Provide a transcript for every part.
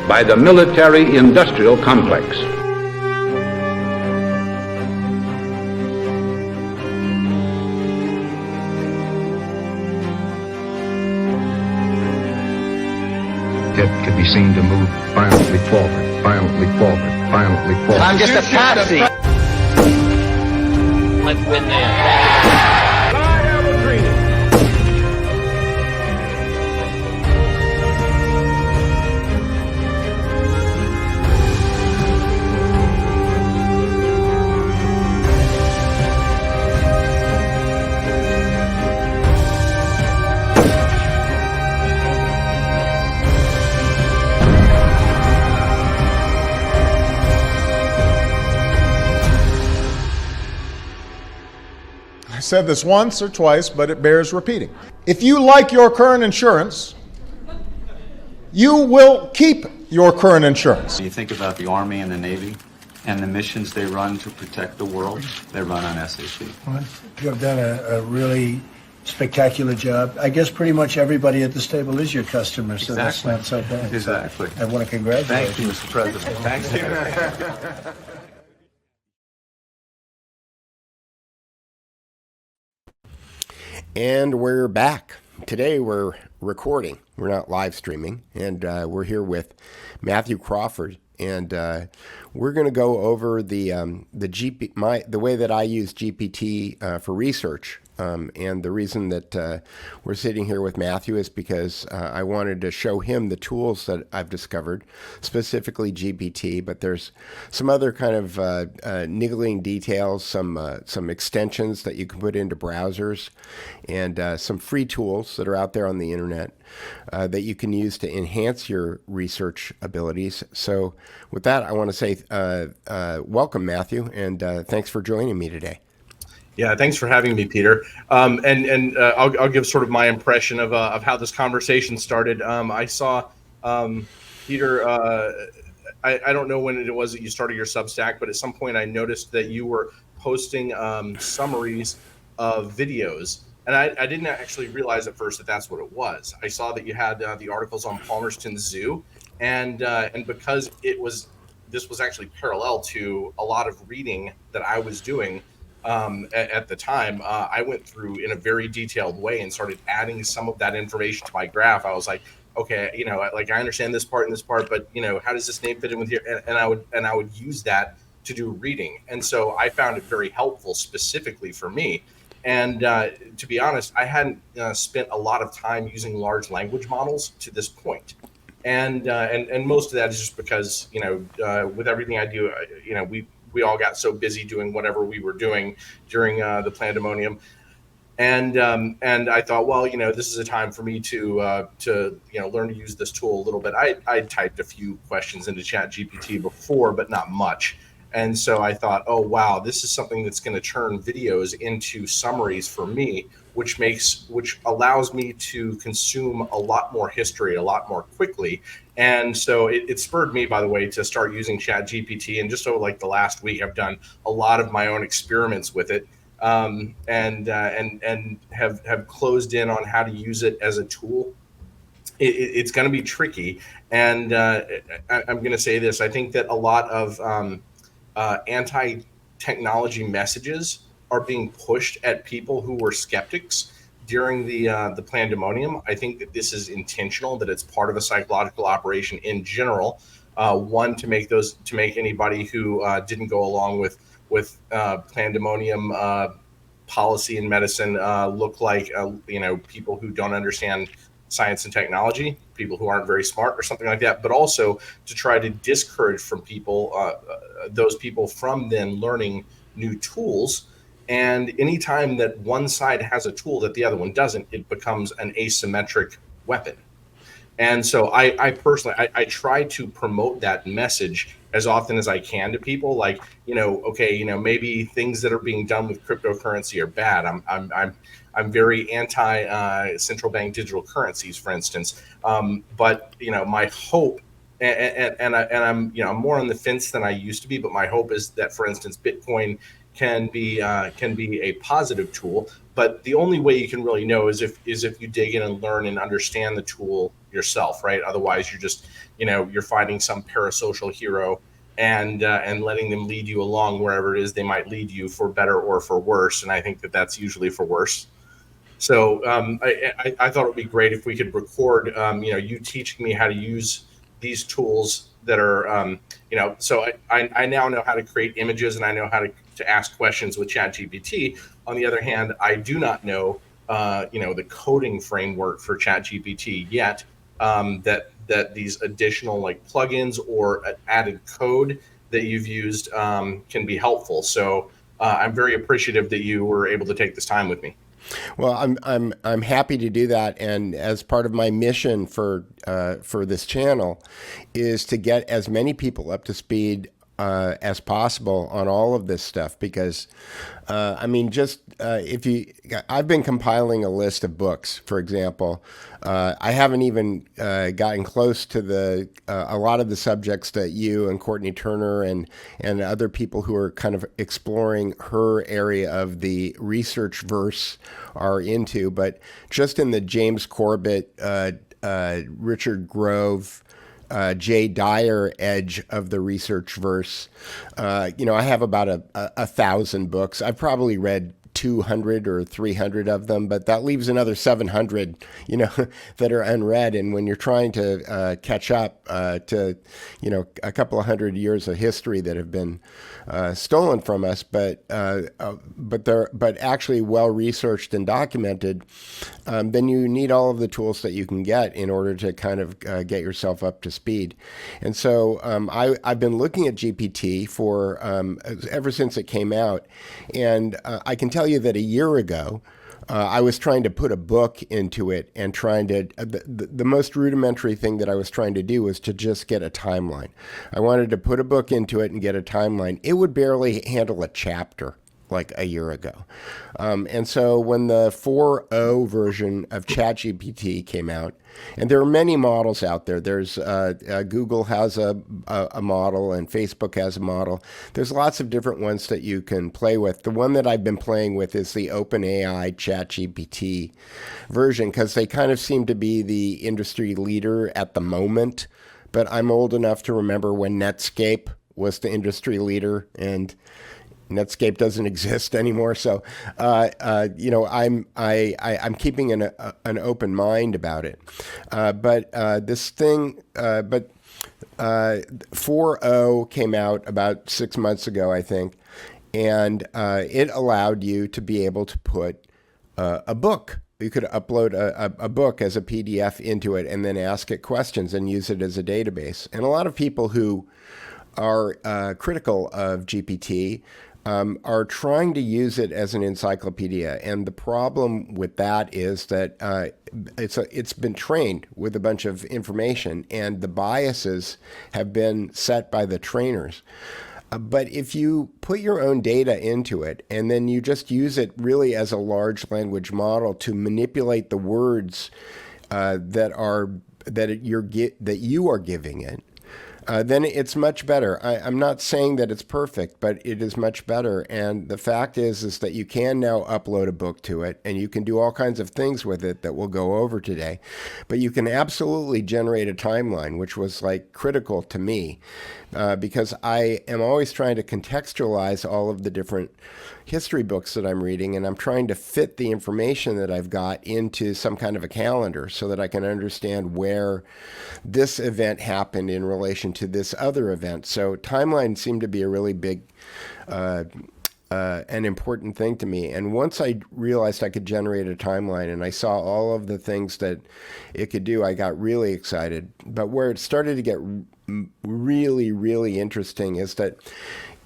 by the military-industrial complex. It could be seen to move violently forward, violently forward, violently forward. I'm just a patsy. Let's win there. I said this once or twice, but it bears repeating. If you like your current insurance, you will keep your current insurance. You think about the Army and the Navy and the missions they run to protect the world, they run on SAP. Well, you have done a really spectacular job. I guess pretty much everybody at this table is your customer, so Exactly. That's not so bad. Exactly. I want to congratulate Thank you, Mr. President. Thank you. And we're back. Today we're recording. We're not live streaming. And we're here with Mathew Crawford. And we're going to go over the way that I use GPT for research. And the reason that we're sitting here with Mathew is because I wanted to show him the tools that I've discovered, specifically GPT, but there's some other kind of niggling details, some extensions that you can put into browsers, and some free tools that are out there on the internet that you can use to enhance your research abilities. So with that, I want to say welcome, Mathew, and thanks for joining me today. Yeah, thanks for having me, Peter. I'll give sort of my impression of how this conversation started. I saw Peter. I don't know when it was that you started your Substack, but at some point I noticed that you were posting summaries of videos, and I didn't actually realize at first that that's what it was. I saw that you had the articles on Palmerston Zoo, and because this was actually parallel to a lot of reading that I was doing. At the time, I went through in a very detailed way and started adding some of that information to my graph. I was like, okay, like I understand this part and this part, but how does this name fit in with here? And I would use that to do reading. And so I found it very helpful specifically for me. And to be honest, I hadn't spent a lot of time using large language models to this point. And most of that is just because, with everything I do, we all got so busy doing whatever we were doing during the pandemonium, and I thought, well, this is a time for me to learn to use this tool a little bit. I typed a few questions into ChatGPT before, but not much, and so I thought, oh wow, this is something that's going to turn videos into summaries for me, which allows me to consume a lot more history a lot more quickly. And so it spurred me, by the way, to start using ChatGPT. And just over like the last week, I've done a lot of my own experiments with it, and have closed in on how to use it as a tool. It's going to be tricky, and I'm going to say this: I think that a lot of anti-technology messages are being pushed at people who were skeptics during the pandemonium. I think that this is intentional, that it's part of a psychological operation in general. One, to make anybody who didn't go along with pandemonium policy and medicine look like people who don't understand science and technology, people who aren't very smart or something like that, but also to try to discourage from those people from then learning new tools. And anytime that one side has a tool that the other one doesn't, it becomes an asymmetric weapon. And so I personally try to promote that message as often as I can to people. Like, maybe things that are being done with cryptocurrency are bad. I'm very anti central bank digital currencies, for instance. But my hope, and I'm more on the fence than I used to be. But my hope is that, for instance, Bitcoin can be a positive tool. But the only way you can really know is if you dig in and learn and understand the tool yourself, right? Otherwise, you're just you're finding some parasocial hero and letting them lead you along wherever it is they might lead you, for better or for worse. And I think that that's usually for worse. So I thought it would be great if we could record, you teaching me how to use these tools that are, so I now know how to create images, and I know how to ask questions with ChatGPT. On the other hand, I do not know, the coding framework for ChatGPT yet, that these additional like plugins or added code that you've used can be helpful. So I'm very appreciative that you were able to take this time with me. Well, I'm happy to do that, and as part of my mission for this channel is to get as many people up to speed as possible on all of this stuff, because I've been compiling a list of books, for example. I haven't even gotten close to a lot of the subjects that you and Courtney Turner and other people who are kind of exploring her area of the research verse are into. But just in the James Corbett, Richard Grove, Jay Dyer edge of the research verse, I have about a 1,000 books. I've probably read 200 or 300 of them, but that leaves another 700, that are unread. And when you're trying to catch up to, a couple of hundred years of history that have been stolen from us, but actually well researched and documented, then you need all of the tools that you can get in order to kind of get yourself up to speed. And so I've been looking at GPT for ever since it came out, and I can tell you that a year ago, I was trying to put a book into it and trying to, the most rudimentary thing that I was trying to do was to just get a timeline. I wanted to put a book into it and get a timeline. It would barely handle a chapter like a year ago. And so when the 4.0 version of ChatGPT came out, and there are many models out there. There's Google has a model, and Facebook has a model. There's lots of different ones that you can play with. The one that I've been playing with is the OpenAI ChatGPT version, because they kind of seem to be the industry leader at the moment. But I'm old enough to remember when Netscape was the industry leader, and Netscape doesn't exist anymore, so I'm keeping an open mind about it. But 4.0 came out about 6 months ago, I think, and it allowed you to be able to put a book. You could upload a book as a PDF into it and then ask it questions and use it as a database. And a lot of people who are critical of GPT are trying to use it as an encyclopedia. And the problem with that is that it's been trained with a bunch of information, and the biases have been set by the trainers. But if you put your own data into it, and then you just use it really as a large language model to manipulate the words that you are giving it, then it's much better. I'm not saying that it's perfect, but it is much better. And the fact is that you can now upload a book to it, and you can do all kinds of things with it that we'll go over today. But you can absolutely generate a timeline, which was like critical to me, because I am always trying to contextualize all of the different history books that I'm reading, and I'm trying to fit the information that I've got into some kind of a calendar so that I can understand where this event happened in relation to this other event. So timelines seem to be a really big an important thing to me. And once I realized I could generate a timeline and I saw all of the things that it could do, I got really excited. But where it started to get really, really interesting is that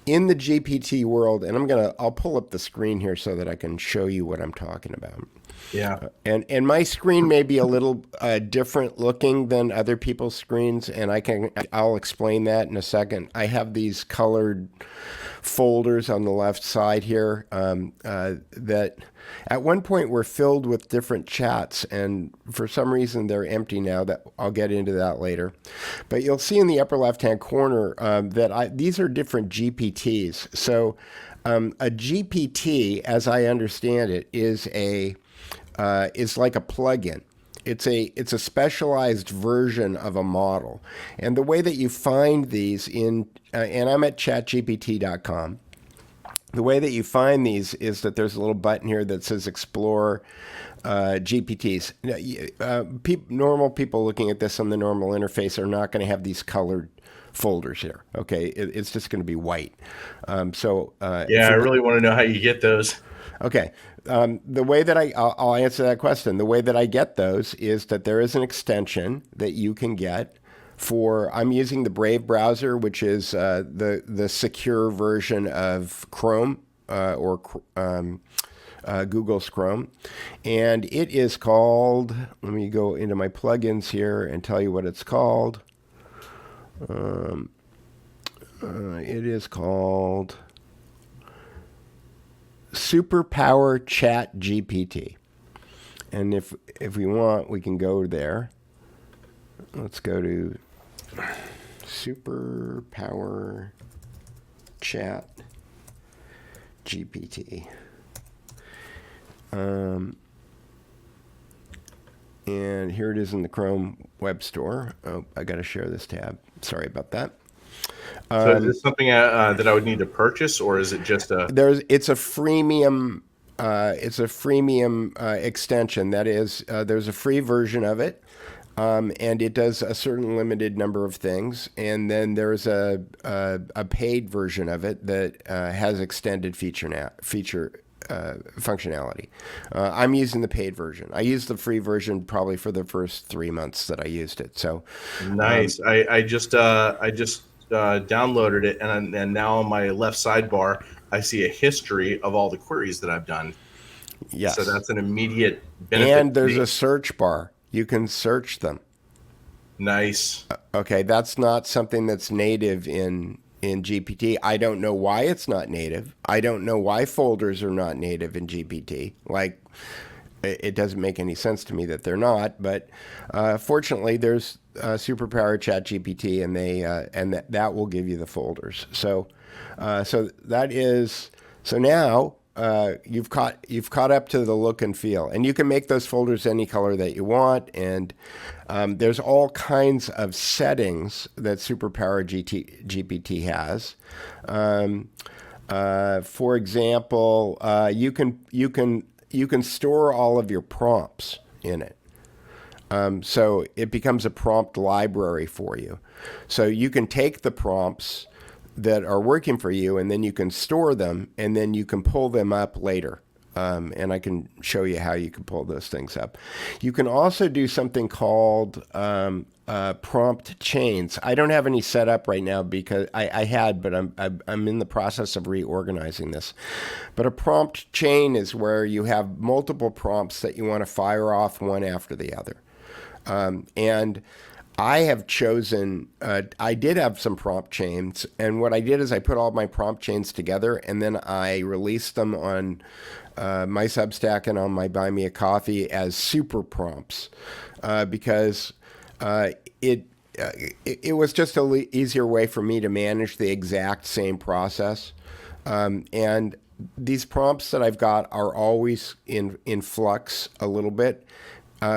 in the GPT world, and I'll pull up the screen here so that I can show you what I'm talking about. Yeah. And my screen may be a little different looking than other people's screens, and I'll explain that in a second. I have these colored folders on the left side here that at one point were filled with different chats, and for some reason they're empty now. That I'll get into that later. But you'll see in the upper left-hand corner that these are different GPTs. So A GPT, as I understand it, is like a plugin. It's a specialized version of a model. And the way that you find these and I'm at chatgpt.com. The way that you find these is that there's a little button here that says Explore GPTs. Normal people looking at this on the normal interface are not going to have these colored folders here. Okay, it's just going to be white. I really want to know how you get those. Okay, the way that I'll answer that question. The way that I get those is that there is an extension that you can get for. I'm using the Brave browser, which is the secure version of Chrome or Google's Chrome, and it is called. Let me go into my plugins here and tell you what it's called. It is called SuperPower Chat GPT. And if we want, we can go there. Let's go to SuperPower Chat GPT. And here it is in the Chrome Web Store. Oh, I got to share this tab. Sorry about that. So is this something that I would need to purchase, or is it just a? It's a freemium. It's a freemium extension. That is, there's a free version of it, and it does a certain limited number of things. And then there's a paid version of it that has extended feature functionality. I'm using the paid version. I used the free version probably for the first 3 months that I used it. So nice. I just downloaded it, and now on my left sidebar, I see a history of all the queries that I've done. Yes. So that's an immediate benefit. And there's a search bar. You can search them. Nice. Okay, that's not something that's native in GPT. I don't know why it's not native. I don't know why folders are not native in GPT. Like, it doesn't make any sense to me that they're not. But fortunately, there's SuperPower Chat GPT, and that will give you the folders. So now you've caught up to the look and feel, and you can make those folders any color that you want. And there's all kinds of settings that SuperPower GPT has. For example, you can store all of your prompts in it. So it becomes a prompt library for you. So you can take the prompts that are working for you, and then you can store them, and then you can pull them up later. And I can show you how you can pull those things up. You can also do something called prompt chains. I don't have any set up right now because I had, but I'm in the process of reorganizing this. But a prompt chain is where you have multiple prompts that you want to fire off one after the other. And I have chosen, I did have some prompt chains, and what I did is I put all my prompt chains together, and then I released them on my Substack and on my Buy Me a Coffee as SuperPrompts, because it was just an easier way for me to manage the exact same process. And these prompts that I've got are always in flux a little bit,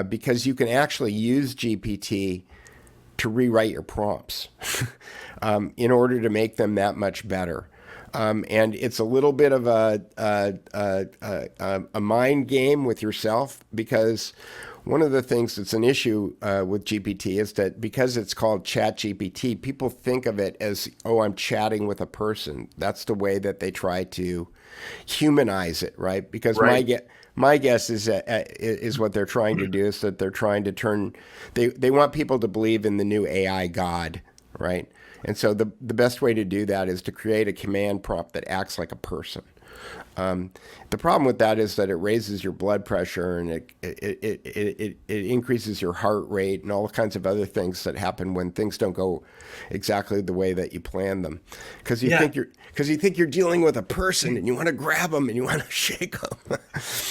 because you can actually use GPT to rewrite your prompts in order to make them that much better. And it's a little bit of a mind game with yourself, because one of the things that's an issue with GPT is that because it's called Chat GPT, people think of it as, oh, I'm chatting with a person. That's the way that they try to humanize it, right? Because my guess is what they're trying to do is that they're trying to turn, they want people to believe in the new AI God, right? And so the best way to do that is to create a command prompt that acts like a person. The problem with that is that it raises your blood pressure, and it increases your heart rate and all kinds of other things that happen when things don't go exactly the way that you plan them, because you think you're dealing with a person, and you want to grab them and you want to shake them.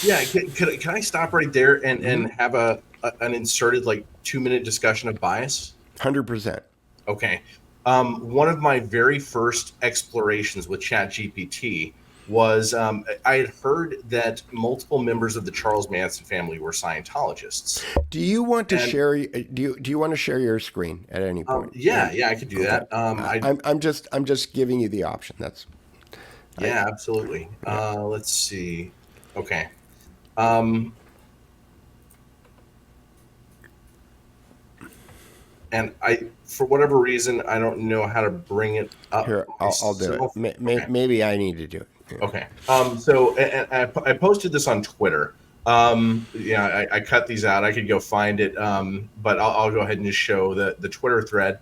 Yeah, can I stop right there and have an inserted 2-minute discussion of bias? 100%. Okay. One of my very first explorations with ChatGPT was I had heard that multiple members of the Charles Manson family were Scientologists. Do you want to share? Do you want to share your screen at any point? Yeah, I could do that. I'm just giving you the option. That's absolutely. Let's see. Okay. And for whatever reason, I don't know how to bring it up. Here, I'll do it. Maybe I need to do it. Yeah. Okay. So I posted this on Twitter. I cut these out. I could go find it. But I'll go ahead and just show the Twitter thread.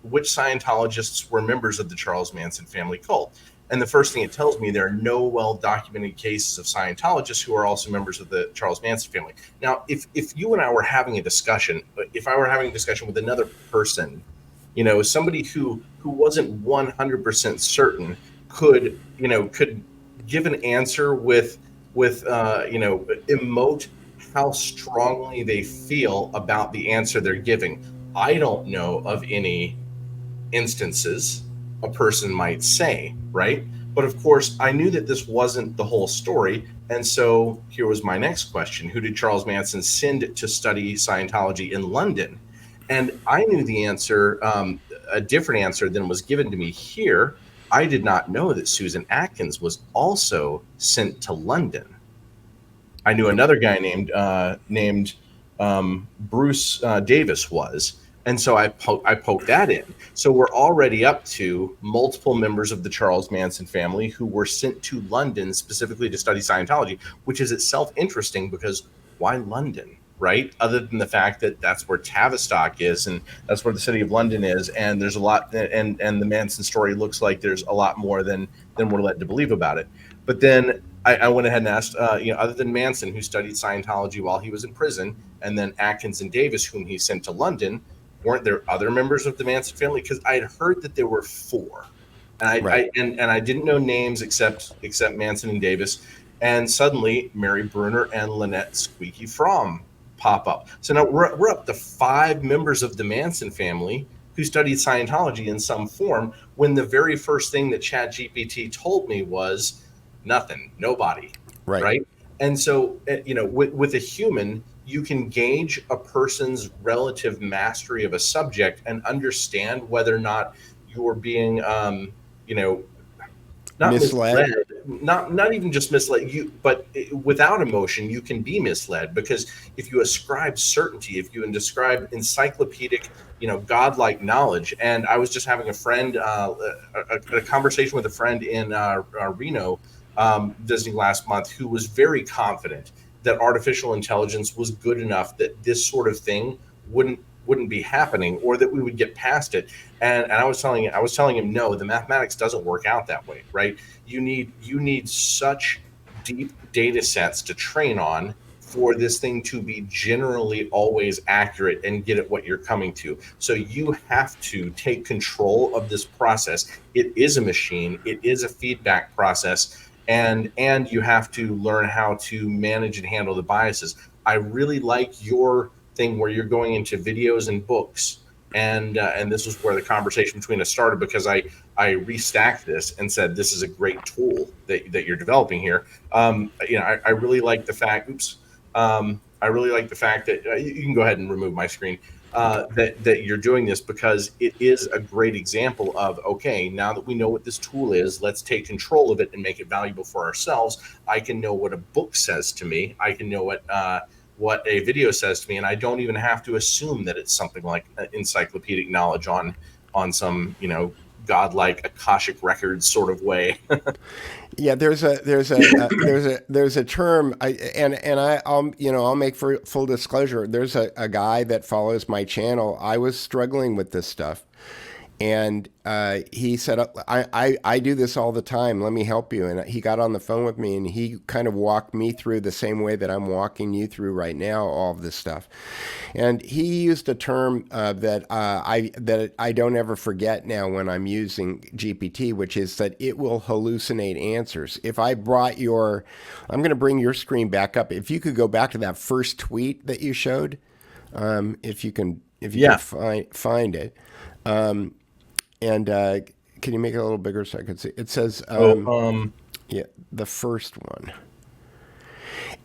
Which Scientologists were members of the Charles Manson family cult? And the first thing it tells me, there are no well-documented cases of Scientologists who are also members of the Charles Manson family. Now, if you and I were having a discussion, if I were having a discussion with another person, somebody who wasn't 100% certain could give an answer with emote how strongly they feel about the answer they're giving. I don't know of any instances a person might say, right? But of course, I knew that this wasn't the whole story. And so here was my next question. Who did Charles Manson send to study Scientology in London? And I knew the answer, a different answer than was given to me here. I did not know that Susan Atkins was also sent to London. I knew another guy named Bruce Davis was. And so I poked that in. So we're already up to multiple members of the Charles Manson family who were sent to London specifically to study Scientology, which is itself interesting because why London, right? Other than the fact that that's where Tavistock is and that's where the city of London is. And there's a lot, and the Manson story looks like there's a lot more than we're led to believe about it. But then I went ahead and asked, other than Manson, who studied Scientology while he was in prison, and then Atkins and Davis, whom he sent to London, weren't there other members of the Manson family? Because I had heard that there were 4, and I didn't know names except Manson and Davis. And suddenly, Mary Bruner and Lynette Squeaky Fromm pop up. So now we're up to 5 members of the Manson family who studied Scientology in some form. When the very first thing that ChatGPT told me was nothing, nobody, right? And so with a human, you can gauge a person's relative mastery of a subject and understand whether or not you're being, not misled, not even just misled, but without emotion, you can be misled because if you ascribe certainty, if you describe encyclopedic, godlike knowledge. And I was just having a friend, a conversation with a friend in Reno, visiting last month, who was very confident that artificial intelligence was good enough that this sort of thing wouldn't be happening, or that we would get past it. And I was telling him, no, the mathematics doesn't work out that way, right? You need such deep data sets to train on for this thing to be generally always accurate and get at what you're coming to. So you have to take control of this process. It is a machine. It is a feedback process. And you have to learn how to manage and handle the biases. I really like your thing where you're going into videos and books, and this was where the conversation between us started, because I restacked this and said this is a great tool that you're developing here. I really like the fact. I really like the fact that you can go ahead and remove my screen. That you're doing this, because it is a great example of, okay, now that we know what this tool is, let's take control of it and make it valuable for ourselves. I can know what a book says to me. I can know what a video says to me, and I don't even have to assume that it's something like encyclopedic knowledge on some godlike Akashic records sort of way. Yeah, there's a term, I'll make full disclosure. There's a guy that follows my channel. I was struggling with this stuff, and he said, I do this all the time. Let me help you. And he got on the phone with me, and he kind of walked me through the same way that I'm walking you through right now, all of this stuff. And he used a term that I don't ever forget now when I'm using GPT, which is that it will hallucinate answers. If I brought I'm going to bring your screen back up. If you could go back to that first tweet that you showed, if you can find it. And can you make it a little bigger so I can see? It says, Yeah, the first one.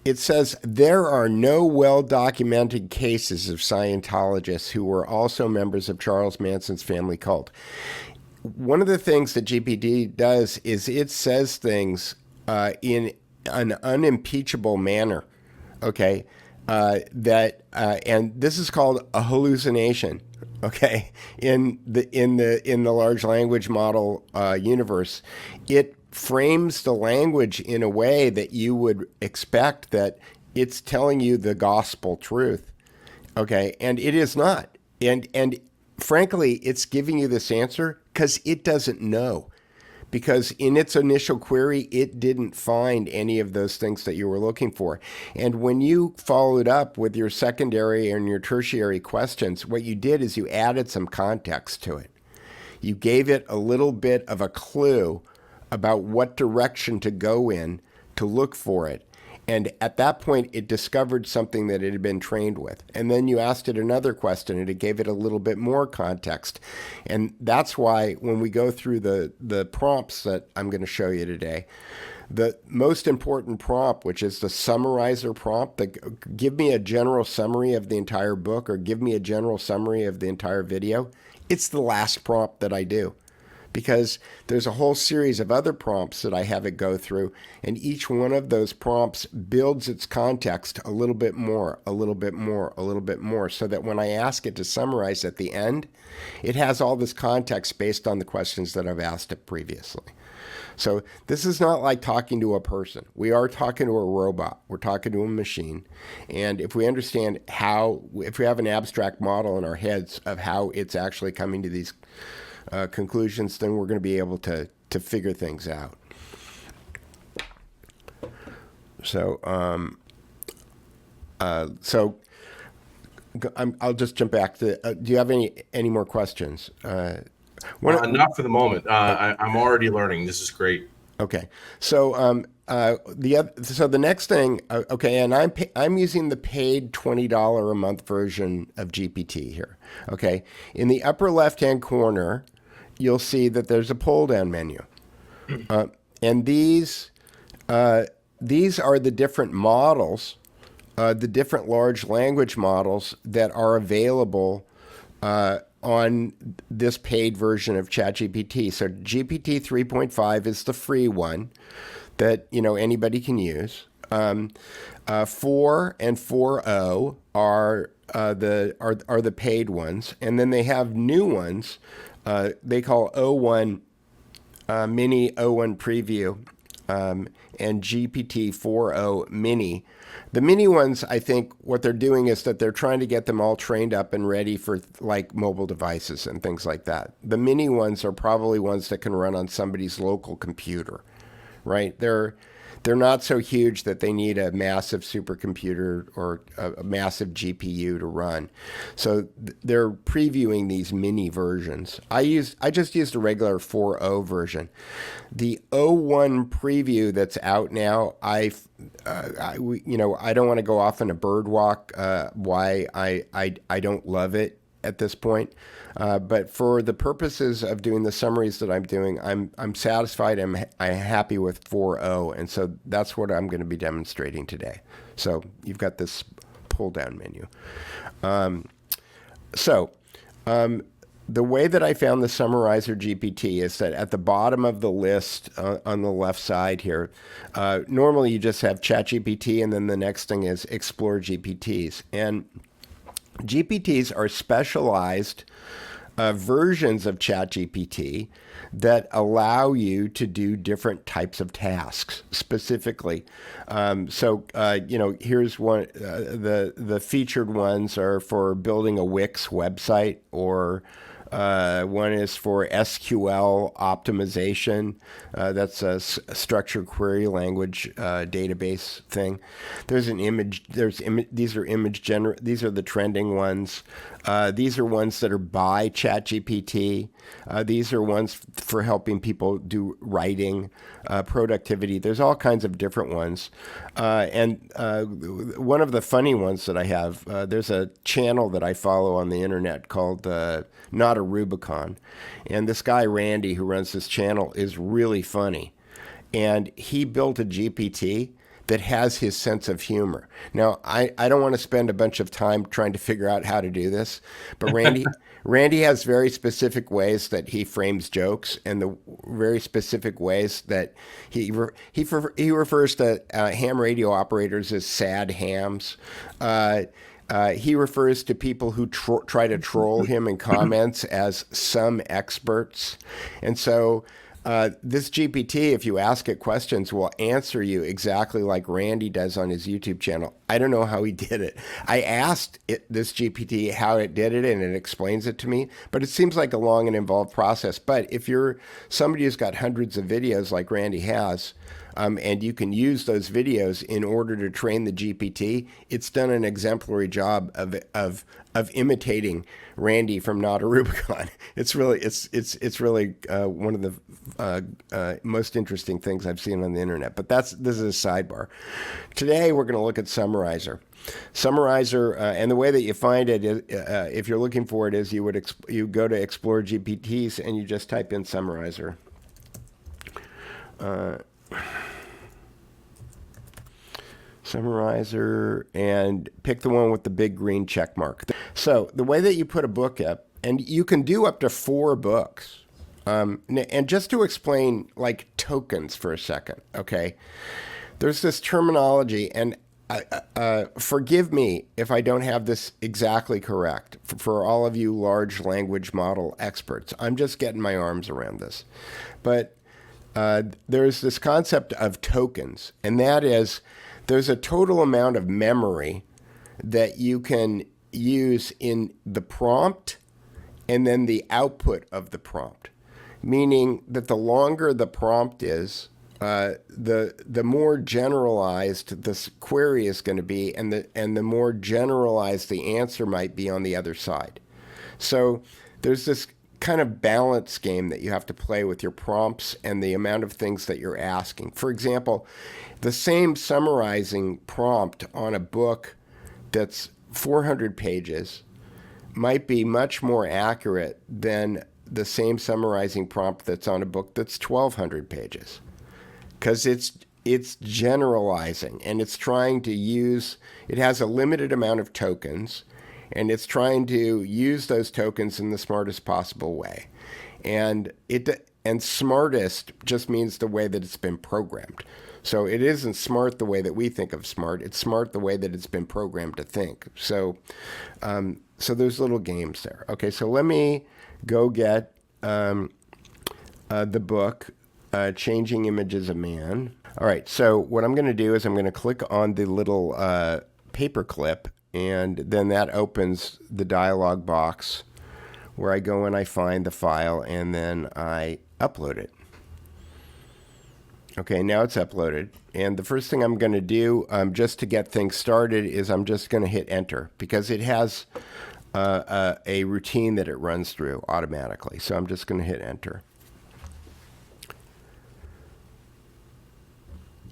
It says, there are no well-documented cases of Scientologists who were also members of Charles Manson's family cult. One of the things that GPT does is it says things in an unimpeachable manner, okay? And this is called a hallucination, okay? In the large language model universe, it frames the language in a way that you would expect that it's telling you the gospel truth, okay? And it is not. And frankly, it's giving you this answer because it doesn't know. Because in its initial query, it didn't find any of those things that you were looking for. And when you followed up with your secondary and your tertiary questions, what you did is you added some context to it. You gave it a little bit of a clue about what direction to go in to look for it. And at that point, it discovered something that it had been trained with. And then you asked it another question, and it gave it a little bit more context. And that's why when we go through the prompts that I'm going to show you today, the most important prompt, which is the summarizer prompt, give me a general summary of the entire book or give me a general summary of the entire video, it's the last prompt that I do. Because there's a whole series of other prompts that I have it go through, and each one of those prompts builds its context a little bit more, a little bit more, a little bit more, so that when I ask it to summarize at the end, it has all this context based on the questions that I've asked it previously. So this is not like talking to a person. We are talking to a robot. We're talking to a machine. And if we understand if we have an abstract model in our heads of how it's actually coming to these conclusions, then we're going to be able to figure things out. So, I'll just jump back to. Do you have any more questions? Not for the moment. I'm already learning. This is great. Okay. So the next thing. Okay, and I'm using the paid $20 a month version of GPT here. Okay, in the upper left-hand corner, you'll see that there's a pull-down menu, and these are the different models, the different large language models that are available on this paid version of ChatGPT. So GPT 3.5 is the free one that anybody can use. 4 and 4.0 are the paid ones, and then they have new ones. They call O1 Mini, O1 Preview, and GPT 4.0 Mini. The mini ones, I think what they're doing is that they're trying to get them all trained up and ready for like mobile devices and things like that. The mini ones are probably ones that can run on somebody's local computer, right? They're not so huge that they need a massive supercomputer or a massive GPU to run. So they're previewing these mini versions. I just used a regular 4.0 version. The 0.1 preview that's out now, I don't want to go off on a bird walk why I don't love it at this point. But for the purposes of doing the summaries that I'm doing, I'm satisfied. I'm happy with 4.0, and so that's what I'm going to be demonstrating today. So you've got this pull-down menu. The way that I found the Summarizer GPT is that at the bottom of the list on the left side here, normally you just have ChatGPT, and then the next thing is Explore GPTs. And GPTs are specialized versions of ChatGPT that allow you to do different types of tasks specifically. Here's one. The featured ones are for building a Wix website, or one is for SQL optimization. That's a structured query language database thing. There's an image. These are These are the trending ones. These are ones that are by ChatGPT. These are ones for helping people do writing, productivity. There's all kinds of different ones. And one of the funny ones that I have, there's a channel that I follow on the internet called Not a Rubicon. And this guy, Randy, who runs this channel, is really funny. and he built a GPT that has his sense of humor. Now, I don't want to spend a bunch of time trying to figure out how to do this, but Randy has very specific ways that he frames jokes, and the very specific ways that he refers to ham radio operators as sad hams. He refers to people who try to troll him in comments as some experts. And so this GPT, if you ask it questions, will answer you exactly like Randy does on his YouTube channel. I don't know how he did it. I asked this GPT how it did it, and it explains it to me, but it seems like a long and involved process. But if you're somebody who's got hundreds of videos like Randy has, and you can use those videos in order to train the GPT, it's done an exemplary job of imitating Randy from Not a Rubicon. It's really one of the most interesting things I've seen on the internet. But this is a sidebar. Today we're going to look at Summarizer. Summarizer, and the way that you find it, if you're looking for it, is you go to Explore GPTs and you just type in Summarizer. Summarizer, and pick the one with the big green check mark. So the way that you put a book up, and you can do up to 4 books. And just to explain like tokens for a second, okay? There's this terminology, and forgive me if I don't have this exactly correct for all of you large language model experts. I'm just getting my arms around this. But there's this concept of tokens, and that is there's a total amount of memory that you can use in the prompt and then the output of the prompt, meaning that the longer the prompt is, the more generalized this query is going to be, and the more generalized the answer might be on the other side. So there's this kind of balance game that you have to play with your prompts and the amount of things that you're asking. For example, the same summarizing prompt on a book that's 400 pages might be much more accurate than the same summarizing prompt that's on a book that's 1,200 pages, because it's generalizing, and it's trying to use, it has a limited amount of tokens, and it's trying to use those tokens in the smartest possible way. And smartest just means the way that it's been programmed. So it isn't smart the way that we think of smart. It's smart the way that it's been programmed to think. So there's little games there. Okay, so let me go get the book, Changing Images of Man. All right, so what I'm going to do is I'm going to click on the little paperclip, and then that opens the dialog box where I go and I find the file, and then I upload it. Okay, now it's uploaded. And the first thing I'm going to do, just to get things started, is I'm just going to hit enter, because it has a routine that it runs through automatically. So I'm just going to hit enter.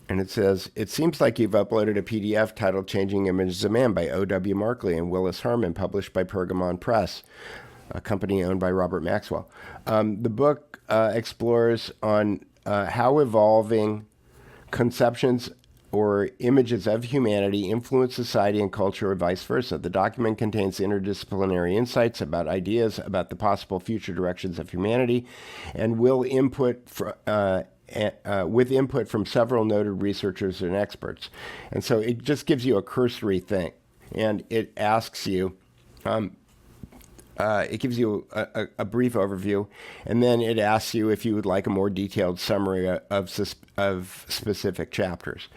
And it says, it seems like you've uploaded a PDF titled Changing Images of Man by O.W. Markley and Willis Harman, published by Pergamon Press, a company owned by Robert Maxwell. The book explores on how evolving conceptions or images of humanity influence society and culture, or vice versa. The document contains interdisciplinary insights about ideas about the possible future directions of humanity, and will input with input from several noted researchers and experts. And so it just gives you a cursory thing, and it asks you, it gives you a brief overview, and then it asks you if you would like a more detailed summary of specific chapters.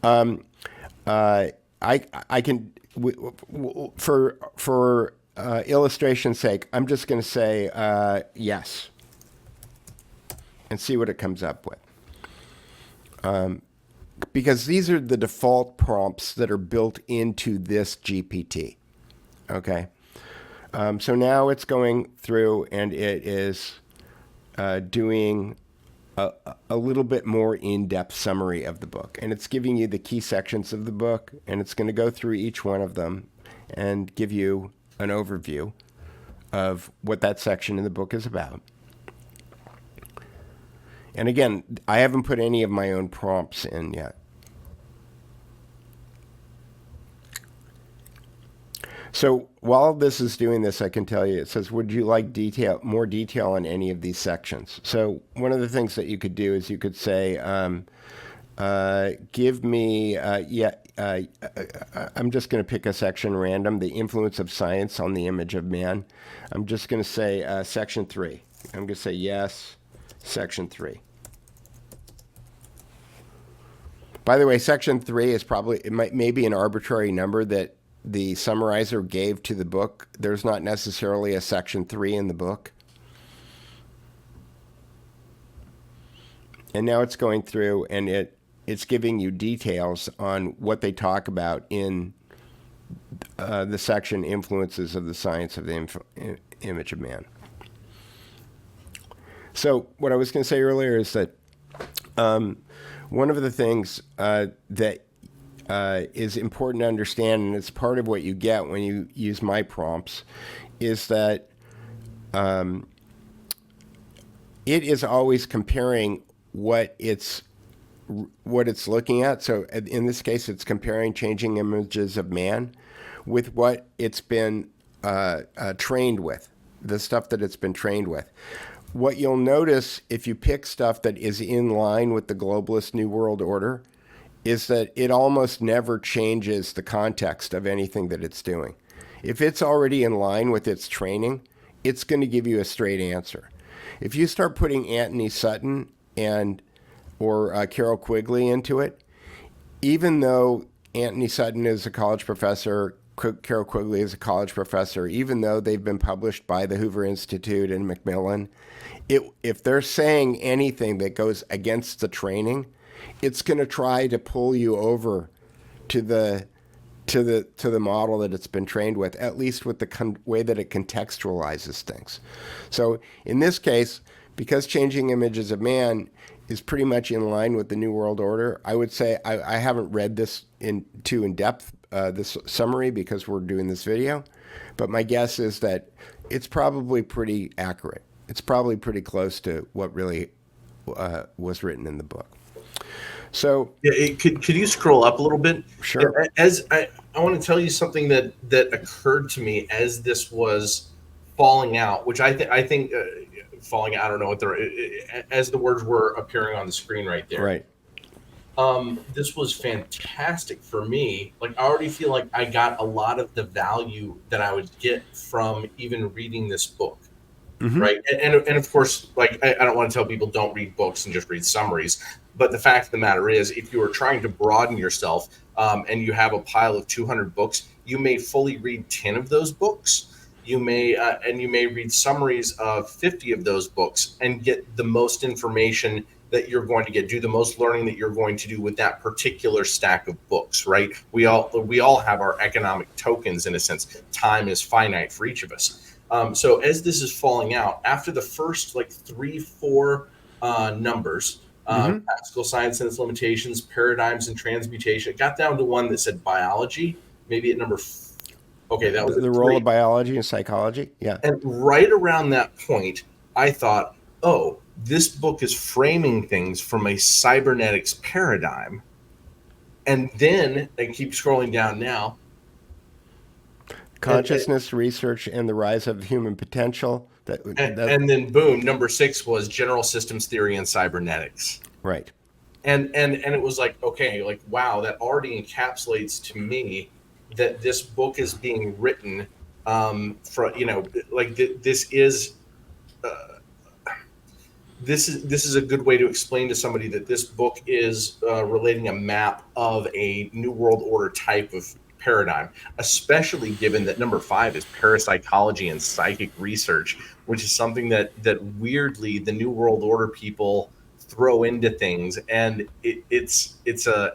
I can, for illustration's sake, I'm just going to say yes, and see what it comes up with. Because these are the default prompts that are built into this GPT. Okay. So now it's going through, and it is doing a little bit more in-depth summary of the book. And it's giving you the key sections of the book, and it's going to go through each one of them and give you an overview of what that section in the book is about. And again, I haven't put any of my own prompts in yet. So while this is doing this, I can tell you, it says, would you like more detail on any of these sections? So one of the things that you could do is you could say, give me, I'm just going to pick a section random, the influence of science on the image of man. I'm just going to say section 3. I'm going to say yes, section 3. By the way, section 3 is probably, it may be an arbitrary number that the summarizer gave to the book. There's not necessarily a section 3 in the book. And now it's going through and it's giving you details on what they talk about in the section influences of the science of the image of man. So what I was going to say earlier is that one of the things that is important to understand, and it's part of what you get when you use my prompts, is that it is always comparing what it's looking at. So in this case, it's comparing changing images of man with what it's been trained with, the stuff that it's been trained with. What you'll notice if you pick stuff that is in line with the globalist New World Order is that it almost never changes the context of anything that it's doing. If it's already in line with its training, it's going to give you a straight answer. If you start putting Anthony Sutton or Carol Quigley into it, even though Anthony Sutton is a college professor, Carol Quigley is a college professor, even though they've been published by the Hoover Institute and Macmillan, if they're saying anything that goes against the training, it's going to try to pull you over to the model that it's been trained with, at least with the way that it contextualizes things. So in this case, because changing images of man is pretty much in line with the New World Order, I would say I haven't read this in depth, this summary, because we're doing this video, but my guess is that it's probably pretty accurate. It's probably pretty close to what really was written in the book. So yeah, could you scroll up a little bit? Sure. As I want to tell you something that occurred to me as this was falling out, which I think falling out, I don't know what as the words were appearing on the screen right there. Right. This was fantastic for me. Like, I already feel like I got a lot of the value that I would get from even reading this book. Mm-hmm. Right. And of course, like, I don't want to tell people don't read books and just read summaries. But the fact of the matter is, if you are trying to broaden yourself and you have a pile of 200 books, you may fully read 10 of those books. You may read summaries of 50 of those books and get the most information that you're going to get, do the most learning that you're going to do with that particular stack of books, right? We all have our economic tokens in a sense. Time is finite for each of us. So as this is falling out, after the first like 3-4 numbers, classical science and its limitations, paradigms and transmutation, it got down to one that said biology, maybe at number. Okay, that was the role of biology and psychology. Yeah. And right around that point, I thought, oh, this book is framing things from a cybernetics paradigm. And then I keep scrolling down now. Consciousness research and the rise of human potential. And then boom, number 6 was general systems theory and cybernetics. Right. And it was like, okay, like, wow, that already encapsulates to me that this book is being written for, like this is a good way to explain to somebody that this book is relating a map of a New World Order type of paradigm, especially given that number 5 is parapsychology and psychic research, which is something that weirdly the New World Order people throw into things. And it's a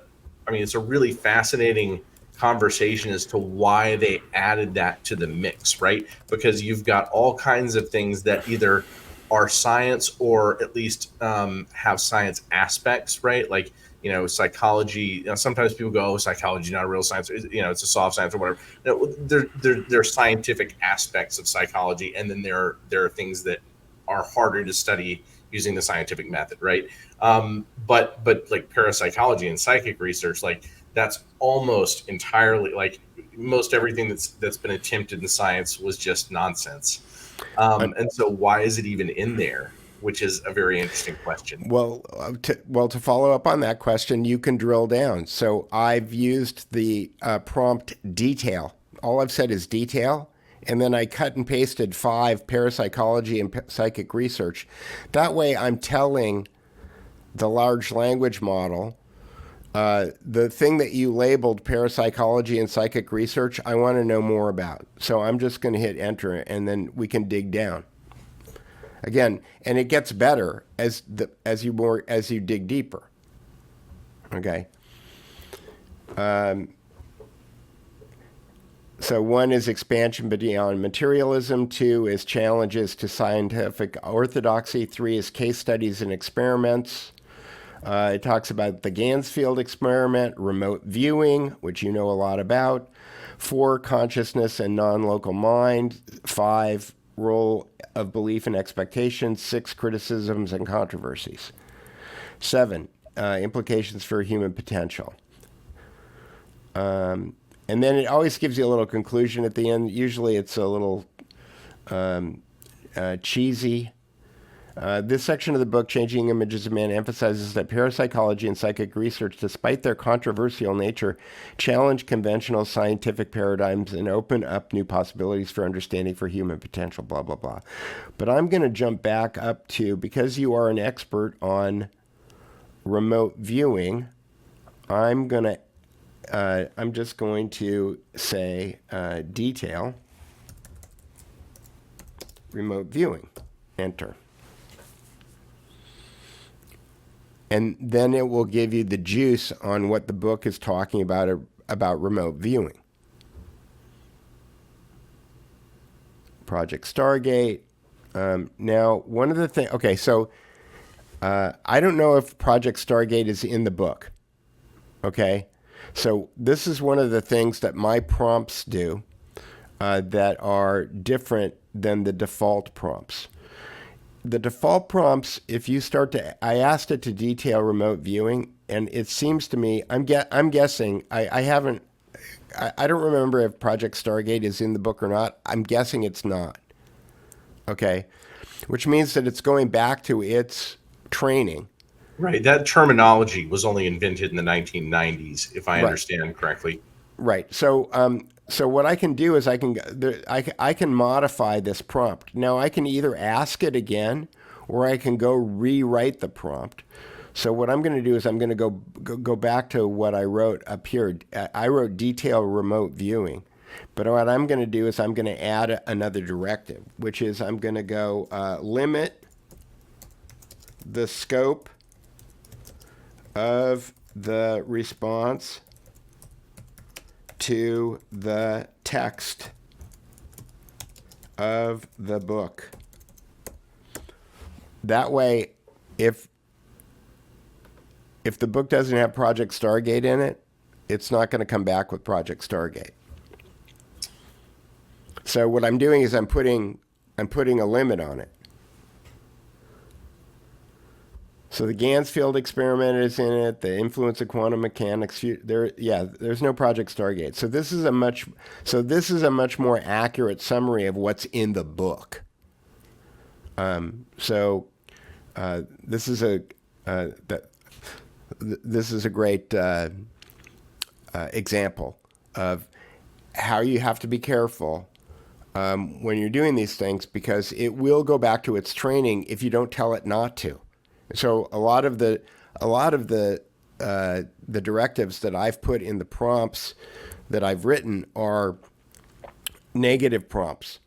really fascinating conversation as to why they added that to the mix, right? Because you've got all kinds of things that either are science or at least have science aspects, right? Like, psychology. Sometimes people go, "Oh, psychology not a real science. It's a soft science or whatever." No, there are scientific aspects of psychology, and then there are things that are harder to study, using the scientific method, right? But like parapsychology and psychic research, like that's almost entirely, like most everything that's been attempted in science was just nonsense. And so why is it even in there? Which is a very interesting question. Well, to follow up on that question, you can drill down. So I've used the prompt detail. All I've said is detail, and then I cut and pasted 5 parapsychology and psychic research. That way I'm telling the large language model, the thing that you labeled parapsychology and psychic research, I want to know more about. So I'm just going to hit enter, and then we can dig down. Again, and it gets better as you dig deeper. Okay. So 1 is expansion beyond materialism. 2 is challenges to scientific orthodoxy. 3 is case studies and experiments. It talks about the Gansfield experiment, remote viewing, which you know a lot about. 4, consciousness and non-local mind. 5, role of belief and expectations. 6, criticisms and controversies. 7, implications for human potential. And then it always gives you a little conclusion at the end. Usually it's a little cheesy. This section of the book, Changing Images of Man, emphasizes that parapsychology and psychic research, despite their controversial nature, challenge conventional scientific paradigms and open up new possibilities for understanding for human potential, blah, blah, blah. But I'm going to jump back up to, because you are an expert on remote viewing, I'm just going to say detail, remote viewing, enter. And then it will give you the juice on what the book is talking about remote viewing. Project Stargate. Now, one of the things, okay, so I don't know if Project Stargate is in the book, okay? So this is one of the things that my prompts do that are different than the default prompts. The default prompts, if you start to, I asked it to detail remote viewing, and it seems to me, I'm guessing, I don't remember if Project Stargate is in the book or not. I'm guessing it's not. Okay, which means that it's going back to its training. Right. That terminology was only invented in the 1990s, if I understand correctly. Right. So, so what I can do is I can modify this prompt. Now I can either ask it again, or I can go rewrite the prompt. So what I'm going to do is I'm going to go back to what I wrote up here. I wrote detail remote viewing, but what I'm going to do is I'm going to add another directive, which is I'm going to go limit the scope of the response to the text of the book. That way, if the book doesn't have Project Stargate in it, it's not going to come back with Project Stargate. So what I'm doing is I'm putting a limit on it. So the Gansfield experiment is in it. The influence of quantum mechanics. There's no Project Stargate. So this is a much more accurate summary of what's in the book. This is a great example of how you have to be careful when you're doing these things, because it will go back to its training if you don't tell it not to. So a lot of the directives that I've put in the prompts that I've written are negative prompts.